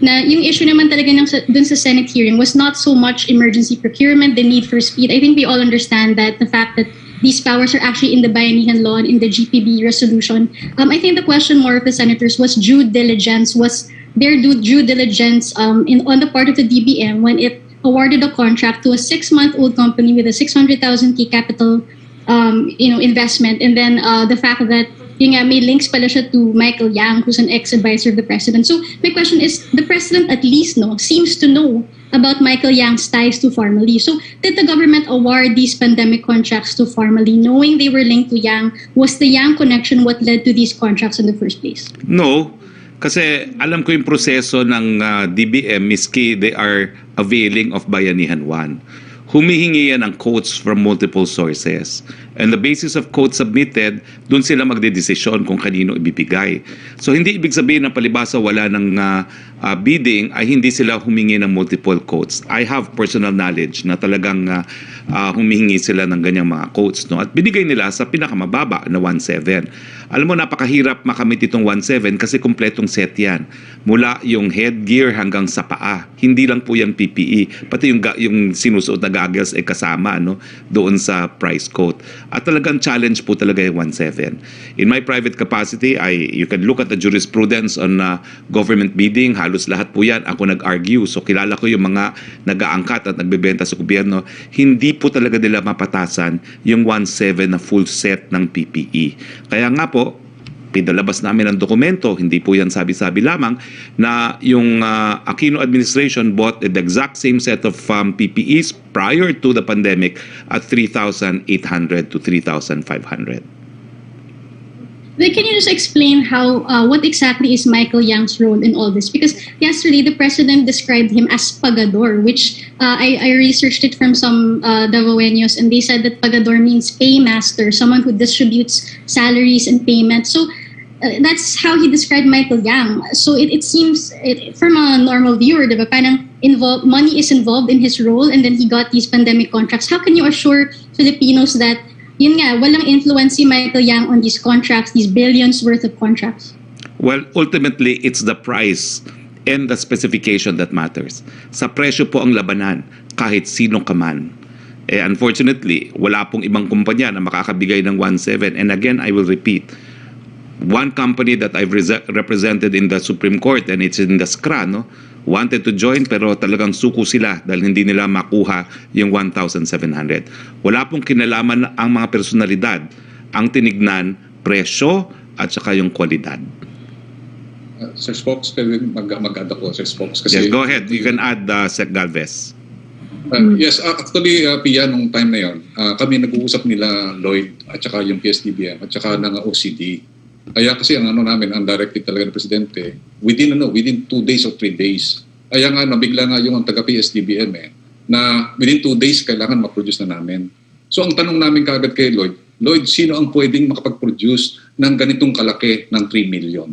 na yung issue naman talaga dun sa Senate hearing was not so much emergency procurement, the need for speed. I think we all understand that the fact that these powers are actually in the Bayanihan Law and in the GPB resolution. I think the question more of the senators was due diligence. Was there due diligence on the part of the DBM when it awarded a contract to a 6-month-old company with a 600,000 capital investment, and then the fact that yung may links pala siya to Michael Yang, who's an ex-advisor of the president. So my question is, the president at least seems to know about Michael Yang's ties to Pharmaly. So did the government award these pandemic contracts to Pharmaly knowing they were linked to Yang? Was the Yang connection what led to these contracts in the first place? No. Kasi alam ko yung proseso ng DBM miski they are availing of Bayanihan 1. Humihingi yan ng quotes from multiple sources. And the basis of quotes submitted, dun sila magdedesisyon kung kanino ibibigay. So hindi ibig sabihin na palibasa wala ng bidding ay hindi sila humingi ng multiple quotes. I have personal knowledge na talagang humihingi sila ng ganyang mga quotes. No? At binigay nila sa pinakamababa na 1.7. Alam mo, napakahirap makamit itong 1.7 kasi kumpletong set yan. Mula yung headgear hanggang sa paa. Hindi lang po yan PPE. Pati yung sinusuot na goggles ay kasama doon sa price quote. At talagang challenge po talaga yung 1.7. In my private capacity, you can look at the jurisprudence on government bidding. Halos lahat po yan ako nag-argue. So kilala ko yung mga nag-aangkat at nagbebenta sa gobyerno. Hindi po talaga nila mapatasan yung 1.7 na full set ng PPE. Kaya nga po, pinalabas namin ang dokumento, hindi po yan sabi-sabi lamang, na yung Aquino administration bought the exact same set of PPEs prior to the pandemic at 3,800 to 3,500. Can you just explain what exactly is Michael Yang's role in all this? Because yesterday the president described him as pagador, which I researched it from some Davaoenos, and they said that pagador means paymaster, someone who distributes salaries and payments. So that's how he described Michael Yang. So it seems, from a normal viewer, diba, parang money is involved in his role, and then he got these pandemic contracts. How can you assure Filipinos that yun nga, walang influence si Michael Yang on these contracts, these billions worth of contracts? Well, ultimately, it's the price and the specification that matters. Sa presyo po ang labanan, kahit sino ka man. Unfortunately, wala pong ibang kumpanya na makakabigay ng 1.7. And again, I will repeat, one company that I've represented in the Supreme Court, and it's in the SCRA, wanted to join pero talagang suko sila dahil hindi nila makuha yung 1,700. Wala pong kinalaman ang mga personalidad. Ang tinignan, presyo at saka yung kwalidad. Sir Spokes, mag-add ako, Sir Spokes. Yes, Kasi, go ahead. You can add Sec Galvez. Yes, actually, Pia, nung time na yon, kami nag-uusap nila Lloyd at saka yung PSDBM at saka ng OCD. Kaya kasi ang namin, ang directive talaga ng presidente, within 2 days or 3 days. Kaya nga nabigla nga yung taga-PSDBM na within 2 days kailangan ma-produce na namin. So ang tanong namin kaagad kay Lloyd, sino ang pwedeng makapag-produce ng ganitong kalaki ng 3 million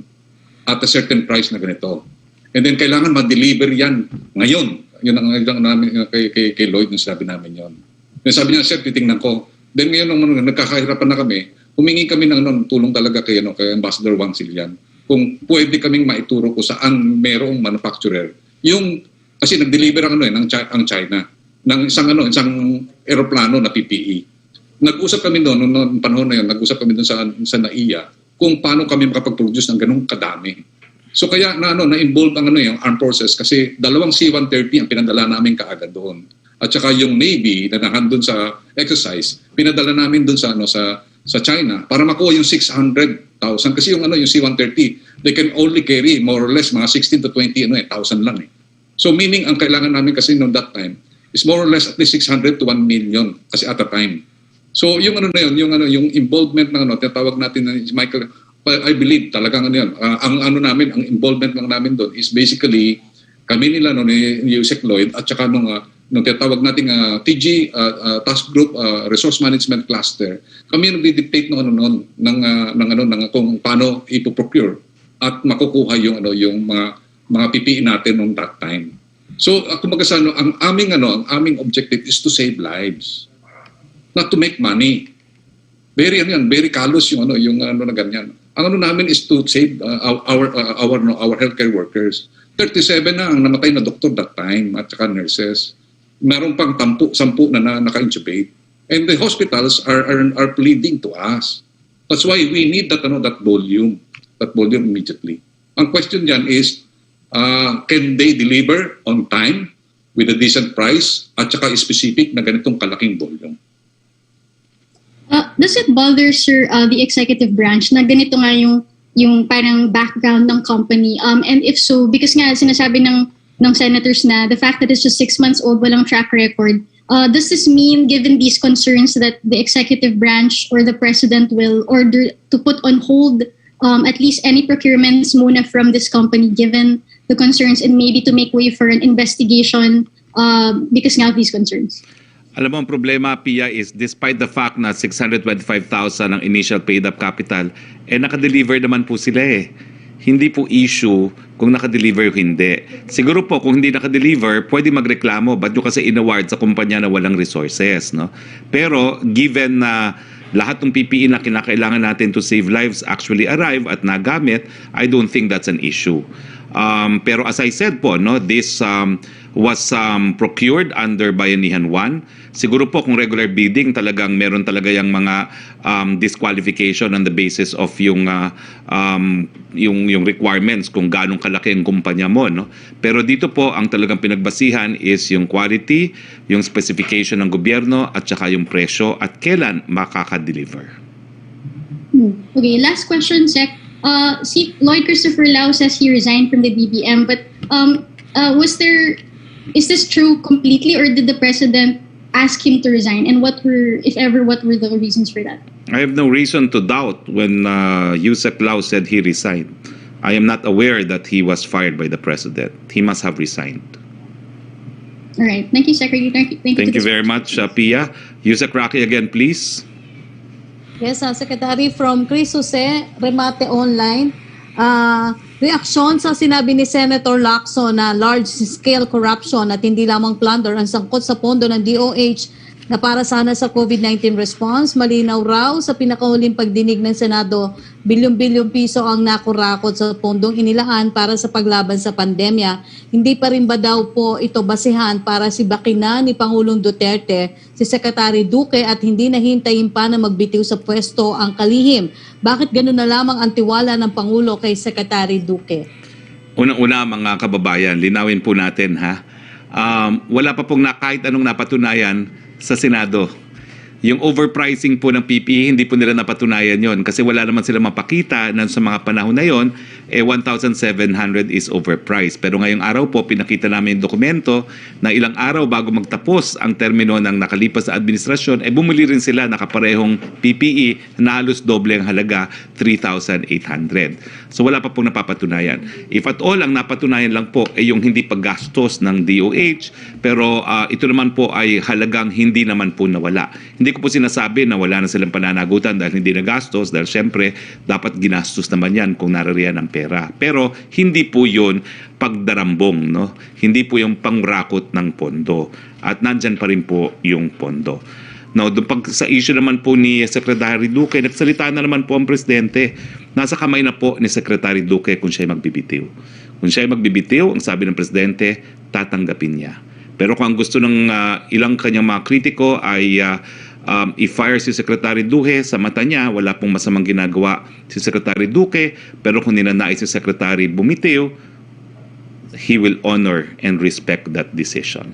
at a certain price na ganito? And then kailangan ma-deliver yan ngayon. Yun ang namin kay Lloyd nung sabi namin yon. Sabi niya, sir, titingnan ko. Then ngayon nung nagkakahirapan na kami, humingi kami ng tulong talaga kay Ambassador Wang Silian kung pwede kaming maituro ko saan merong manufacturer. Kasi nag-deliver ang China ng isang eroplano na PPE. Nag-usap kami doon noong panahon na yun, nag-usap kami doon sa NAIA kung paano kami makapag-produce ng ganung kadami. So kaya na-involve ang yung armed forces kasi 2 C-130 ang pinadala namin kaagad doon. At saka yung Navy na nandun sa exercise, pinadala namin doon sa China para makuha yung 600,000 kasi yung C-130 they can only carry more or less mga 16 to 20 1,000 lang So meaning ang kailangan namin kasi noong that time is more or less at least 600 to 1 million kasi at a time. So yung yung involvement ng tinatawag natin na Michael, I believe talagang ang involvement lang namin doon is basically kami nila ni Yusek Lloyd at saka nung tinatawag nating TG Task Group Resource Management Cluster, kami nagdi-dictate ng kung paano ipo-procure at makukuha yung mga PPE natin nung that time. So kumbaga ang aming objective is to save lives, not to make money. Very callous yung na ganyan. Ang namin is to save our healthcare workers. 37 na ang namatay na doktor that time at saka nurses. Meron pang 10 na naka-intubate. And the hospitals are pleading to us. That's why we need that volume immediately. Ang question diyan is, can they deliver on time with a decent price at saka specific na ganitong kalaking volume? Does it bother, sir, the executive branch na ganito nga yung parang background ng company? And if so, because nga sinasabi ng senators na the fact that it's just 6 months old, walang track record, does this mean, given these concerns, that the executive branch or the president will order to put on hold at least any procurements muna from this company given the concerns and maybe to make way for an investigation because nga of these concerns? Alam mo, ang problema, Pia, is despite the fact na 625,000 ang initial paid-up capital, nakadeliver naman po sila eh. Hindi po issue kung nakadeliver o hindi. Siguro po, kung hindi nakadeliver, pwede magreklamo. Ba't nyo kasi inaward sa kumpanya na walang resources, no? Pero, given na lahat ng PPE na kinakailangan natin to save lives actually arrive at nagamit, I don't think that's an issue. Pero as I said po, no, this was procured under Bayanihan 1. Siguro po kung regular bidding, talagang meron talaga yung mga disqualification on the basis of yung requirements kung ganong kalaki ang kumpanya mo, no? Pero dito po ang talagang pinagbasihan is yung quality, yung specification ng gobyerno at saka yung presyo at kailan makaka-deliver. Okay, last question, Sec. See, Lloyd Christopher Lau says he resigned from the BBM, but is this true completely, or did the president ask him to resign? And what were the reasons for that? I have no reason to doubt when Yusek Lau said he resigned. I am not aware that he was fired by the president. He must have resigned. All right. Thank you, Secretary. Thank you very much, Pia. Yusek Roque again, please. Yes, Secretary, from Chris Jose, Remate Online. Reaksyon sa sinabi ni Senator Lacson na large-scale corruption at hindi lamang plunder ang sangkot sa pondo ng DOH na para sana sa COVID-19 response. Malinaw raw sa pinakahuling pagdinig ng Senado, bilyong-bilyong piso ang nakurakot sa pondong inilaan para sa paglaban sa pandemya. Hindi pa rin ba daw po ito basihan para si bakina ni Pangulong Duterte, si Secretary Duque at hindi nahintayin pa na magbitiw sa pwesto ang kalihim? Bakit gano'n na lamang ang tiwala ng Pangulo kay Secretary Duque? Unang-una mga kababayan, linawin po natin ha. Wala pa pong kahit anong napatunayan sa Senado. Yung overpricing po ng PPE, hindi po nila napatunayan yon kasi wala naman sila mapakita na sa mga panahon na yon, 1,700 is overpriced. Pero ngayong araw po, pinakita namin yung dokumento na ilang araw bago magtapos ang termino ng nakalipas sa administrasyon, bumili rin sila nakaparehong PPE na halos doble ang halaga, 3,800. So wala pa pong napapatunayan. If at all, ang napatunayan lang po ay yung hindi paggastos ng DOH, pero ito naman po ay halagang hindi naman po nawala. Hindi ko po sinasabi na wala na silang pananagutan dahil hindi nagastos, dahil syempre dapat ginastos naman yan kung naririyan ang pera. Pero hindi po yun pagdarambong, no? Hindi po yung pangrakot ng pondo. At nandyan pa rin po yung pondo. Now, pag sa issue naman po ni Secretary Duque, nagsalita na naman po ang Presidente. Nasa kamay na po ni Secretary Duque kung siya magbibitiw. Kung siya magbibitiw, ang sabi ng Presidente, tatanggapin niya. Pero kung ang gusto ng ilang kanyang mga kritiko ay i-fire si Secretary Duque, sa mata niya, wala pong masamang ginagawa si Secretary Duque, pero kung ninanais si Secretary bumitiw, he will honor and respect that decision.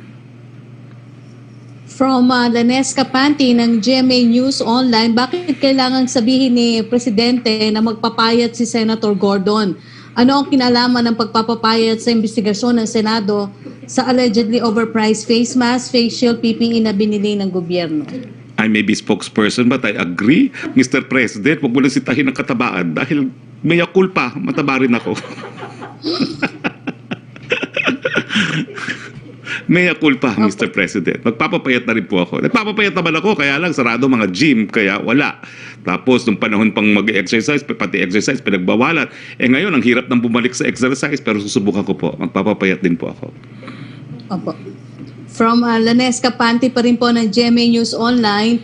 From Lanes Capanti ng GMA News Online, bakit kailangang sabihin ni Presidente na magpapayat si Senator Gordon? Ano ang kinalaman ng pagpapapayat sa investigasyon ng Senado sa allegedly overpriced face mask, face shield, PPE na binili ng gobyerno? I may be spokesperson but I agree, Mr. President, wag mo na sitahin ng katabaan dahil mea culpa, mataba rin ako. Mea culpa, Mr. President. Magpapapayat na rin po ako. Nagpapapayat naman ako, kaya lang sarado mga gym, kaya wala. Tapos, nung panahon pang mag-exercise, pati exercise, pinagbawalan. Ngayon, ang hirap nang bumalik sa exercise, pero susubukan ko po. Magpapapayat din po ako. Opo. From Lanes Capanti pa rin po ng GMA News Online,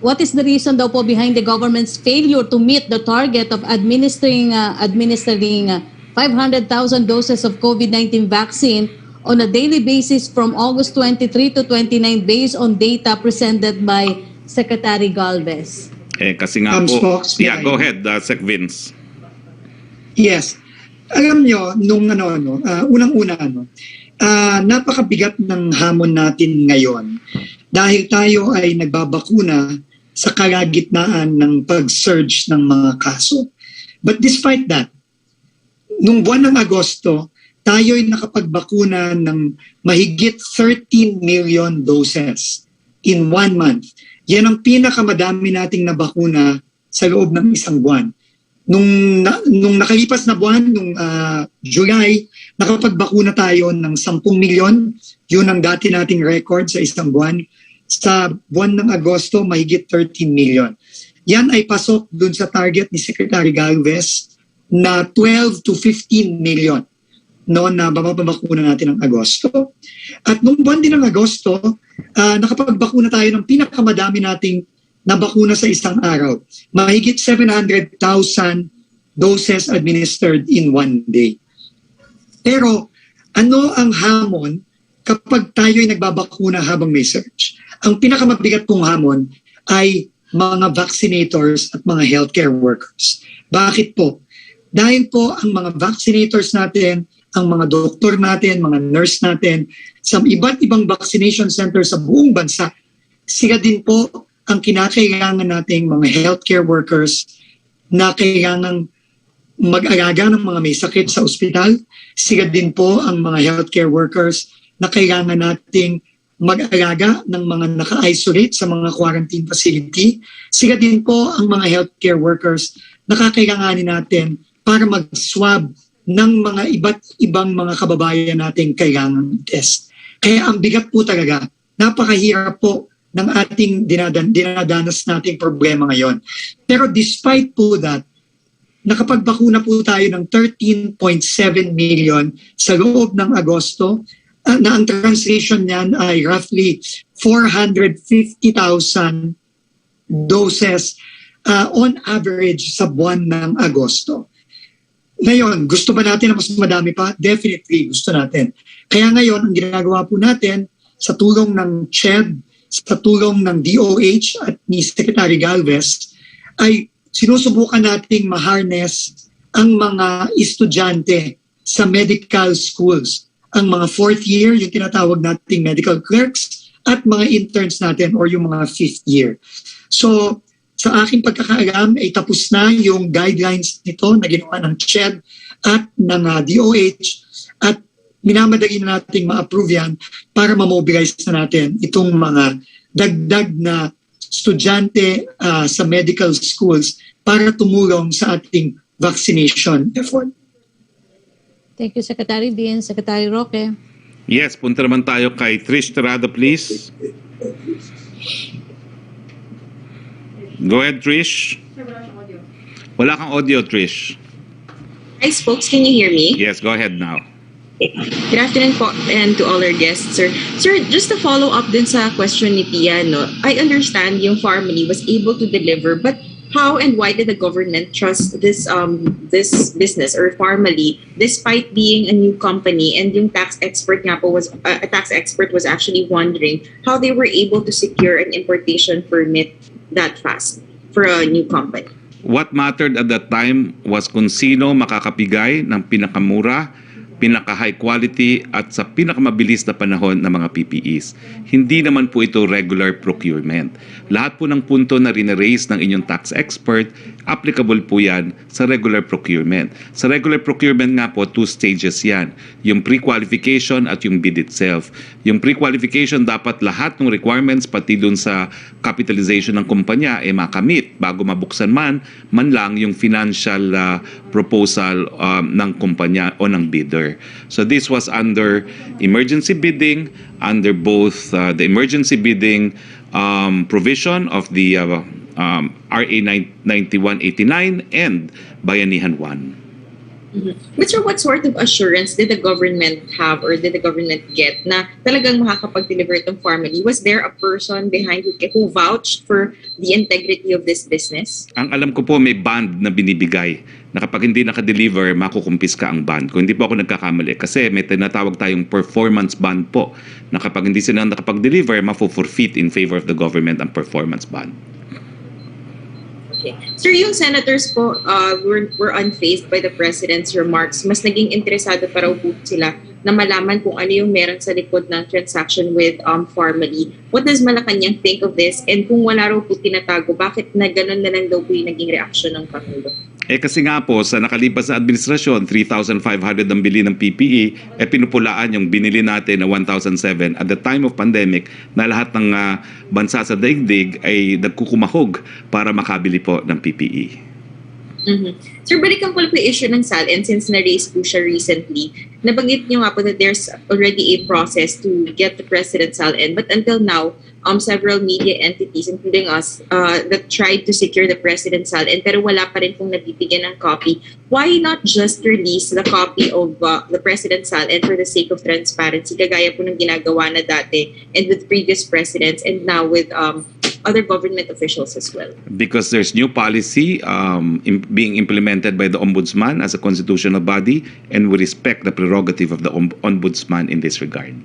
what is the reason daw po behind the government's failure to meet the target of administering 500,000 doses of COVID-19 vaccine on a daily basis from August 23 to 29 based on data presented by Secretary Galvez? Kasi nga po, go ahead, Sec Vince. Yes. Alam nyo, nung unang-una, napakabigat ng hamon natin ngayon dahil tayo ay nagbabakuna sa kalagitnaan ng pag-surge ng mga kaso. But despite that, nung buwan ng Agosto, tayo ay nakapagbakuna ng mahigit 13 million doses in 1 month. Yan ang pinakamadami nating nabakuna sa loob ng isang buwan. nung nakalipas na buwan, nung July, nakapagbakuna tayo ng 10 milyon. Yun ang dati nating record sa isang buwan. Sa buwan ng Agosto, mahigit 13 million. Yan ay pasok dun sa target ni Secretary Galvez na 12 to 15 million noon na mapapabakuna natin ng Agosto. At nung buwan din ng Agosto, nakapagbakuna tayo ng pinakamadami nating nabakuna sa isang araw. Mahigit 700,000 doses administered in one day. Pero ano ang hamon kapag tayo ay nagbabakuna habang may surge? Ang pinakamabigat kong hamon ay mga vaccinators at mga healthcare workers. Bakit po? Dahil po ang mga vaccinators natin, ang mga doktor natin, mga nurse natin, sa iba't ibang vaccination center sa buong bansa, sila din po ang kinakailangan nating mga healthcare workers na kailangang mag-alaga ng mga may sakit sa ospital. Sila din po ang mga healthcare workers na kailangan nating mag-alaga ng mga naka-isolate sa mga quarantine facility. Sila din po ang mga healthcare workers na kakailanganin natin para mag-swab ng mga iba't ibang mga kababayan nating kailangan test. Kaya ang bigat po talaga, napakahirap po ng ating dinadanas nating problema ngayon. Pero despite po that, nakapagbakuna po tayo ng 13.7 million sa loob ng Agosto, na ang translation niyan ay roughly 450,000 doses on average sa buwan ng Agosto. Ngayon, gusto ba natin na mas madami pa? Definitely, gusto natin. Kaya ngayon, ang ginagawa po natin sa tulong ng CHED, sa tulong ng DOH at ni Secretary Galvez, ay sinusubukan nating ma-harness ang mga estudyante sa medical schools. Ang mga fourth year, yung tinatawag nating medical clerks, at mga interns natin or yung mga fifth year. So, sa aking pagkakaalam, ay tapos na yung guidelines nito na ginawa ng CHED at ng DOH at minamadali na nating ma-approve yan para ma-mobilize na natin itong mga dagdag na estudyante sa medical schools para tumulong sa ating vaccination effort. Thank you, Secretary Dean. Secretary Roque. Yes, punta naman tayo kay Trish Terada, please. Go ahead, Trish. Wala kang audio, Trish. Hi, Spokes. Can you hear me? Yes, go ahead now. Good afternoon po and to all our guests, sir. Sir, just to follow up din sa question ni Pia, no, I understand yung Pharmaly was able to deliver, but how and why did the government trust this business or Pharmaly despite being a new company? And yung tax expert nga po was a tax expert was actually wondering how they were able to secure an importation permit that fast for a new company. What mattered at that time was kung sino makakapigay ng pinakamura, pinaka-high quality at sa pinakamabilis na panahon ng mga PPEs. Hindi naman po ito regular procurement. Lahat po ng punto na rineraise ng inyong tax expert, applicable po yan sa regular procurement. Sa regular procurement nga po, 2 stages yan. Yung pre-qualification at yung bid itself. Yung pre-qualification, dapat lahat ng requirements pati dun sa capitalization ng kumpanya makamit bago mabuksan man lang yung financial proposal ng kumpanya o ng bidder. So this was under emergency bidding, under both the emergency bidding provision of the RA 9189 and Bayanihan 1. But sir, what sort of assurance did the government have or did the government get na talagang makakapag-deliver itong Pharmaly? Was there a person behind who vouched for the integrity of this business? Ang alam ko po, may band na binibigay na kapag hindi naka-deliver, makukumpiska ang band. Kung hindi po ako nagkakamali, kasi may tinatawag tayong performance band po na kapag hindi sila nakapag-deliver, mafu-forfeit in favor of the government ang performance band. Okay. Sir, yung senators po were unfazed by the president's remarks. Mas naging interesado pa raw po sila na malaman kung ano yung meron sa likod ng transaction with Pharmaly. What does Malacanang think of this? And kung wala raw po tinatago, bakit na ganun na lang daw po yung naging reaksyon ng Pangulo? Kasi nga po, sa nakalipas na administrasyon, 3,500 ang bili ng PPE, pinupulaan yung binili natin na 1,007 at the time of pandemic na lahat ng bansa sa daigdig ay nagkukumahog para makabili po ng PPE. Sir, balikan ko lang po yung issue ng SALN since na-raise po siya recently. Nabanggit niyo nga po that there's already a process to get the President's SALN, but until now, several media entities, including us, that tried to secure the President's SALN pero wala pa rin pong nabibigyan ng copy. Why not just release the copy of the President's SALN for the sake of transparency, kagaya po ng ginagawa na dati and with previous presidents and now with other government officials as well? Because there's new policy being implemented by the Ombudsman as a constitutional body, and we respect the prerogative of the Ombudsman in this regard.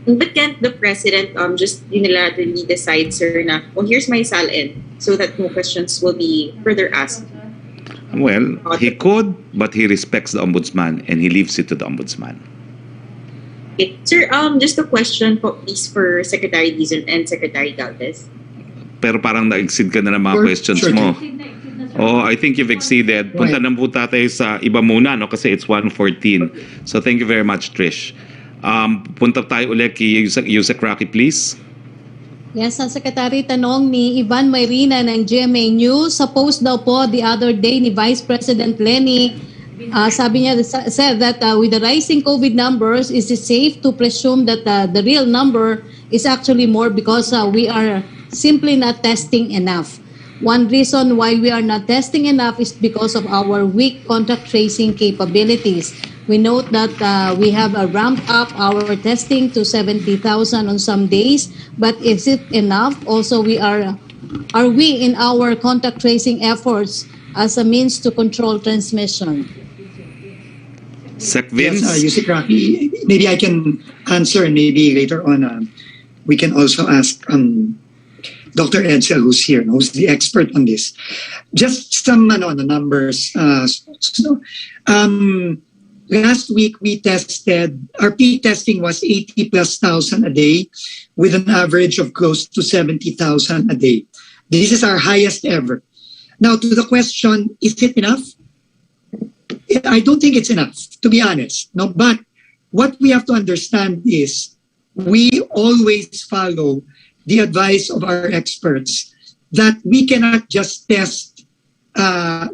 But can't the President just unilaterally decide, sir, na, oh, here's my SALN, so that no questions will be further asked? Well, he could, but he respects the Ombudsman and he leaves it to the Ombudsman. Okay. Sir, just a question po, please, for Secretary Dizon and Secretary Galvez. Pero parang na-exceed ka na ng mga questions mo. Oh, I think you've exceeded. Punta na po tayo sa iba muna, no? Kasi it's 1:14. So thank you very much, Trish. Punta tayo ulit kay Yusek Roque, please. Yes, Secretary, tanong ni Ivan Mayrina ng GMA News. Suppose daw po the other day ni Vice President Lenny, sabi niya, said that with the rising COVID numbers, is it safe to presume that the real number is actually more because we are simply not testing enough? One reason why we are not testing enough is because of our weak contact tracing capabilities. We note that we have ramped up our testing to 70,000 on some days, but is it enough? Also, are we in our contact tracing efforts as a means to control transmission? Sec Vince? Yes, Yusek Roque, maybe I can answer, and maybe later on we can also ask Dr. Edsel, who's here, who's the expert on this. Just some numbers. Last week we tested, our peak testing was 80,000+ a day with an average of close to 70,000 a day. This is our highest ever. Now, to the question, is it enough? I don't think it's enough, to be honest. No, but what we have to understand is we always follow the advice of our experts that we cannot just test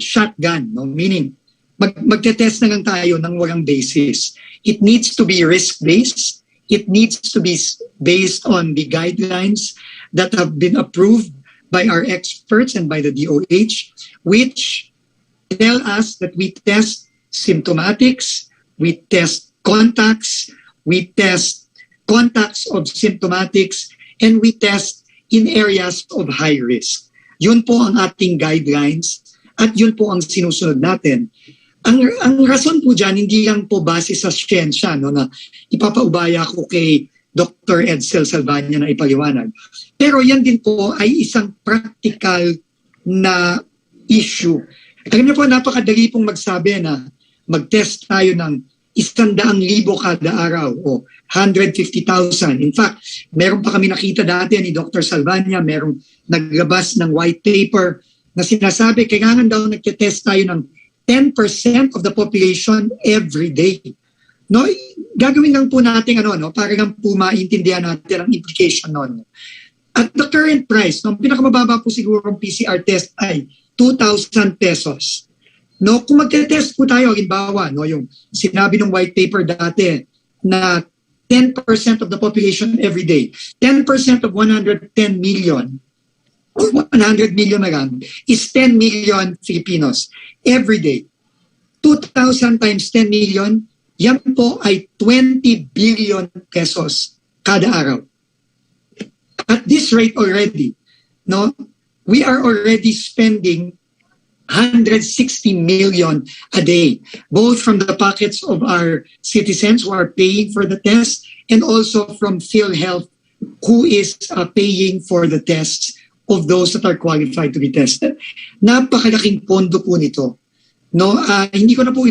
shotgun, no? Meaning, magte-test na lang tayo ng walang basis. It needs to be risk-based. It needs to be based on the guidelines that have been approved by our experts and by the DOH, which tell us that we test symptomatics, we test contacts, we test contacts of symptomatics, and we test in areas of high risk. Yun po ang ating guidelines at yun po ang sinusunod natin. Ang rason po dyan, hindi lang po base sa siyensya, no, na ipapaubaya ko kay Dr. Edsel Salvania na ipaliwanag. Pero yan din po ay isang practical na issue. Alam niyo po, napakadali pong magsabi na mag-test tayo ng 100,000 kada araw o 150,000. In fact, meron pa kami nakita dati ni Dr. Salvania, merong naglabas ng white paper na sinasabi kailangan daw nagte-test tayo ng 10% of the population every day. No, gagawin lang po natin para lang po maintindihan natin ang implication noon. At the current price, no, pinakamababa po siguro ng PCR test ay 2,000 pesos. No, kung magte-test po tayo, halimbawa, no, yung sinabi ng white paper dati na 10% of the population every day, 10% of 110 million, or 100 million na lang, is 10 million Filipinos every day. 2,000 times 10 million, yan po ay 20 billion pesos kada araw. At this rate already, no, we are already spending 160 million a day, both from the pockets of our citizens who are paying for the test and also from PhilHealth, who is paying for the tests of those that are qualified to be tested. Napakalaking pondo po nito. No, hindi ko na po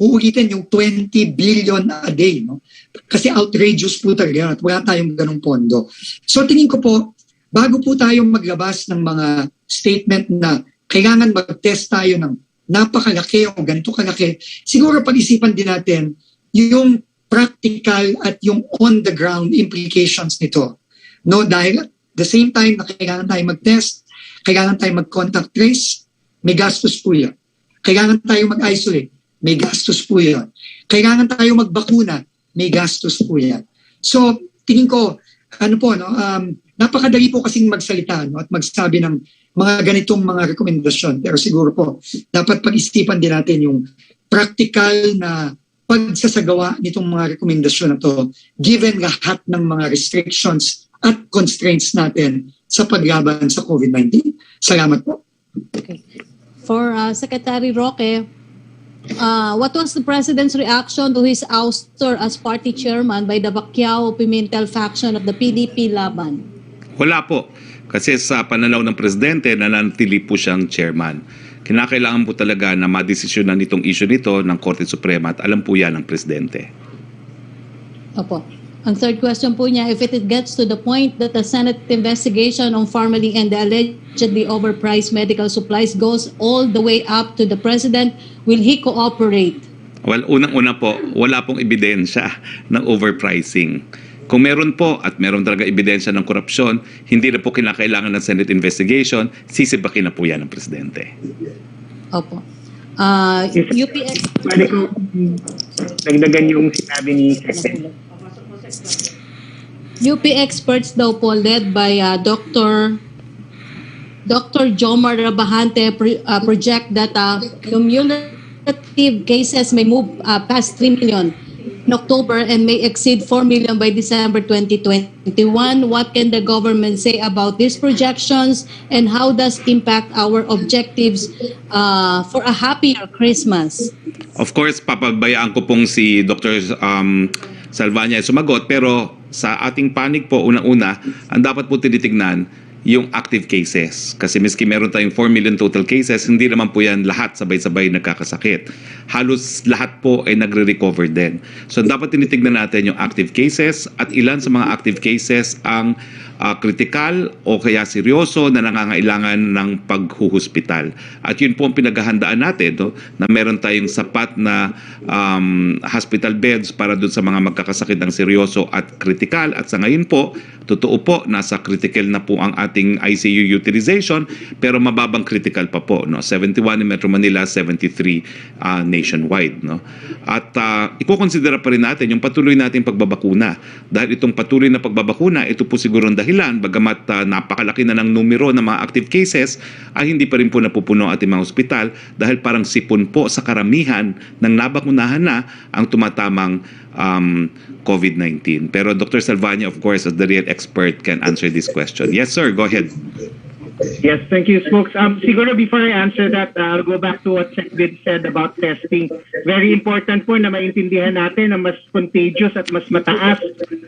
uulitin yung 20 billion a day, no? Kasi outrageous po talaga at wala tayong ganong pondo. So tingin ko po, bago po tayong maglabas ng mga statement na kailangan mag-test tayo ng napakalaki o ganito kalaki, siguro pag-isipan din natin yung practical at yung on-the-ground implications nito. No, dahil at the same time na kailangan tayo mag-test, kailangan tayo mag-contact trace, may gastos po yan. Kailangan tayo mag-isolate, may gastos po yan. Kailangan tayo magbakuna, may gastos po yan. So, tingin ko, napakadali po kasing magsalita at magsabi ng mga ganitong mga rekomendasyon. Pero siguro po, dapat pag-isipan din natin yung practical na pagsasagawa nitong mga rekomendasyon na to given lahat ng mga restrictions at constraints natin sa paglaban sa COVID-19. Salamat po. Okay. For Secretary Roque, what was the President's reaction to his ouster as party chairman by the Bacquiao-Pimentel faction of the PDP Laban? Wala po. Kasi sa pananaw ng Presidente, nananatili po siyang chairman. Kinakailangan po talaga na madesisyonan itong issue nito ng Korte Suprema at alam po yan ng Presidente. Opo. Ang third question po niya, if it gets to the point that the Senate investigation on formalin and the allegedly overpriced medical supplies goes all the way up to the President, will he cooperate? Well, unang-una po, wala pong ebidensya ng overpricing. Kung meron po at meron talaga ebidensya ng korupsyon, hindi na po kinakailangan ng Senate investigation, sisibakin na po yan ng Presidente. Opo. UPS... Pwede ko dagdagan yung sinabi ni Secretary. UP experts daw po led by Dr. Jomar Rabahante project that cumulative cases may move past 3 million in October and may exceed 4 million by December 2021. What can the government say about these projections and how does it impact our objectives for a happier Christmas? Of course, papabayaan ko pong si Dr. Salvania ay sumagot, pero sa ating panig po, unang-una, ang dapat po tinitignan yung active cases. Kasi miski meron tayong 4 million total cases, hindi naman po yan lahat sabay-sabay nagkakasakit. Halos lahat po ay nagre-recover din. So dapat tinitignan natin yung active cases at ilan sa mga active cases ang kritikal o kaya seryoso na nangangailangan ng paghuhospital. At yun po ang pinaghahandaan natin, no? Na meron tayong sapat na hospital beds para dun sa mga magkakasakit ng seryoso at kritikal. At sa ngayon po, totoo po, nasa critical na po ang ating ICU utilization, pero mababang critical pa po, no? 71 in Metro Manila, 73 nationwide, no? At iko-consider pa rin natin yung patuloy nating pagbabakuna. Dahil itong patuloy na pagbabakuna, ito po siguro ang dahilan, bagamat napakalaki na ng numero ng mga active cases, ay hindi pa rin po napupuno ang ating mga ospital dahil parang sipon po sa karamihan ng nabakunahan na ang tumatamang COVID-19. Pero Dr. Salvania, of course, as the real expert, can answer this question. Yes, sir. Go ahead. Yes, thank you, Spokes. Siguro before I answer that, I'll go back to what Secretary said about testing. Very important po na maintindihan natin na mas contagious at mas mataas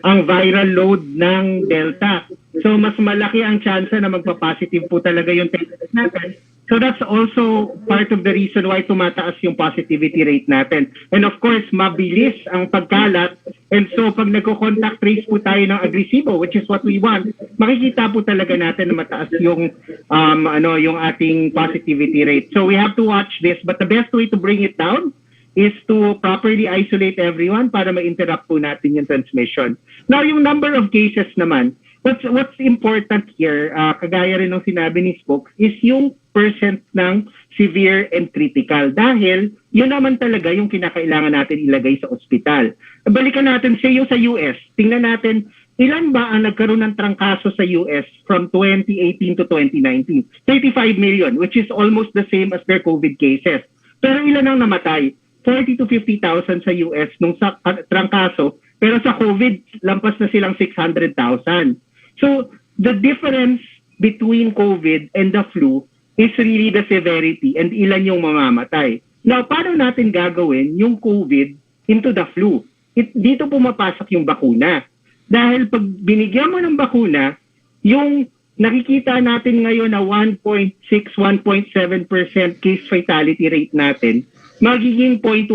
ang viral load ng Delta. So mas malaki ang chance na magpa-positive po talaga yung test natin. So that's also part of the reason why tumataas yung positivity rate natin. And of course, mabilis ang pagkalat. And so pag nagko-contact trace po tayo ng agresibo, which is what we want, makikita po talaga natin na mataas yung yung ating positivity rate. So we have to watch this, but the best way to bring it down is to properly isolate everyone para ma-interrupt po natin yung transmission. Now, yung number of cases naman, what's important here, kagaya rin ng sinabi ni Spokes, is yung percent ng severe and critical. Dahil yun naman talaga yung kinakailangan natin ilagay sa ospital. Balikan natin yung sa US. Tingnan natin, ilan ba ang nagkaroon ng trangkaso sa US from 2018 to 2019? 35 million, which is almost the same as their COVID cases. Pero ilan ang namatay? 40 to 50,000 sa US nung sa trangkaso. Pero sa COVID, lampas na silang 600,000. So, the difference between COVID and the flu is really the severity and ilan yung mamamatay. Now, paano natin gagawin yung COVID into the flu? Dito pumapasok yung bakuna. Dahil pag binigyan mo ng bakuna, yung nakikita natin ngayon na 1.6, 1.7% case fatality rate natin, magiging 0.1%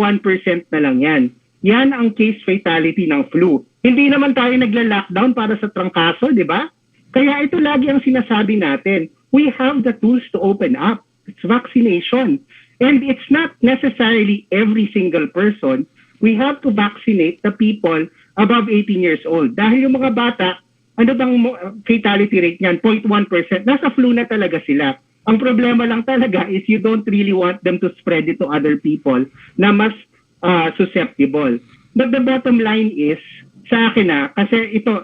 na lang yan. Yan ang case fatality ng flu. Hindi naman tayo nagla-lockdown para sa trangkaso, di ba? Kaya ito lagi ang sinasabi natin. We have the tools to open up. It's vaccination. And it's not necessarily every single person. We have to vaccinate the people above 18 years old. Dahil yung mga bata, ano bang fatality rate niyan? 0.1%. Nasa flu na talaga sila. Ang problema lang talaga is you don't really want them to spread it to other people na mas susceptible. But the bottom line is, sa akin kasi ito,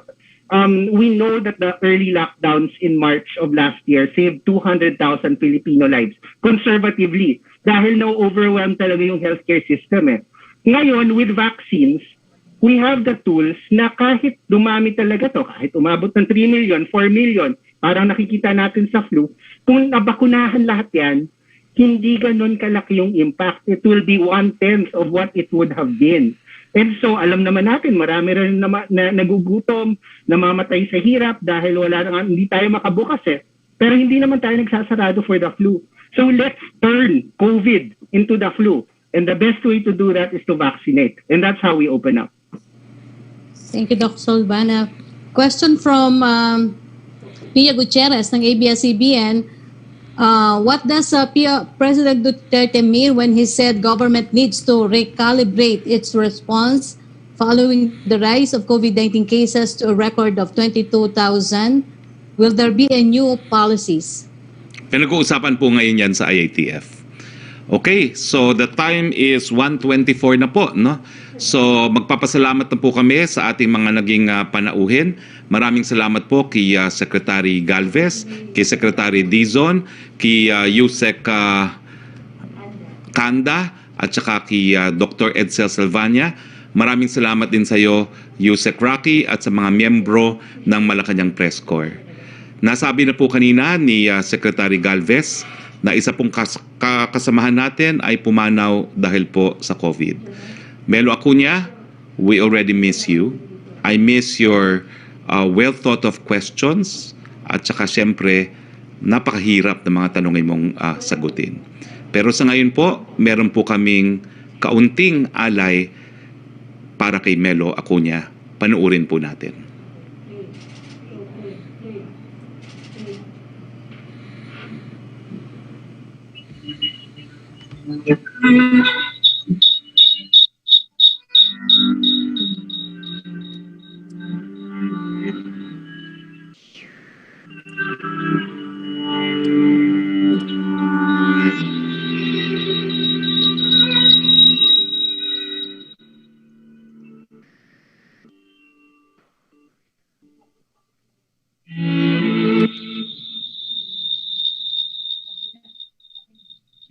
we know that the early lockdowns in March of last year saved 200,000 Filipino lives, conservatively, dahil na-overwhelm talaga yung healthcare system. Ngayon, with vaccines, we have the tools na kahit dumami talaga to, kahit umabot ng 3 million, 4 million, parang nakikita natin sa flu, kung nabakunahan lahat yan, hindi ganun kalaki yung impact. It will be 1/10 of what it would have been. And so, alam naman natin, marami rin na nagugutom, namamatay sa hirap dahil hindi tayo makabukas Pero hindi naman tayo nagsasarado for the flu. So let's turn COVID into the flu. And the best way to do that is to vaccinate. And that's how we open up. Thank you, Dr. Solvana. Question from Pia Gutierrez ng ABS-CBN. What does President Duterte mean when he said government needs to recalibrate its response following the rise of COVID-19 cases to a record of 22,000? Will there be a new policies? Pinag-uusapan po ngayon yan sa IATF. Okay, so the time is 1:24 na po, no? So magpapasalamat na po kami sa ating mga naging panauhin. Maraming salamat po kay Secretary Galvez, kay Secretary Dizon, kay Yusek Kanda, at saka kay Dr. Edsel Salvania. Maraming salamat din sa iyo, Yusek Roque, at sa mga miyembro ng Malacanang Press Corps. Nasabi na po kanina ni Secretary Galvez na isa pong kasamahan natin ay pumanaw dahil po sa COVID. Melo Acuña, we already miss you. I miss your well thought of questions at saka siyempre napakahirap na mga tanongin mong sagutin. Pero sa ngayon po, meron po kaming kaunting alay para kay Melo Acuña. Panuurin po natin.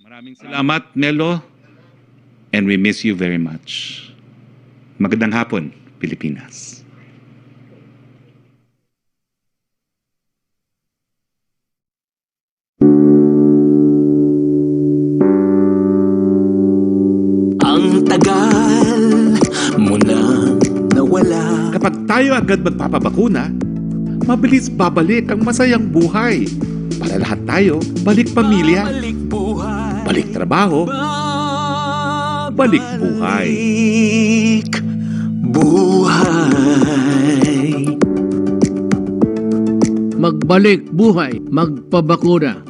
Maraming salamat, Melo, and we miss you very much. Magandang hapon, Pilipinas. Ang tagal mo na nawala. Kapag tayo agad magpapabakuna, mabilis babalik ang masayang buhay. Para lahat tayo, balik pamilya, Balik buhay. balik trabaho, balik buhay. Buhay. Magbalik buhay, magpabakuna.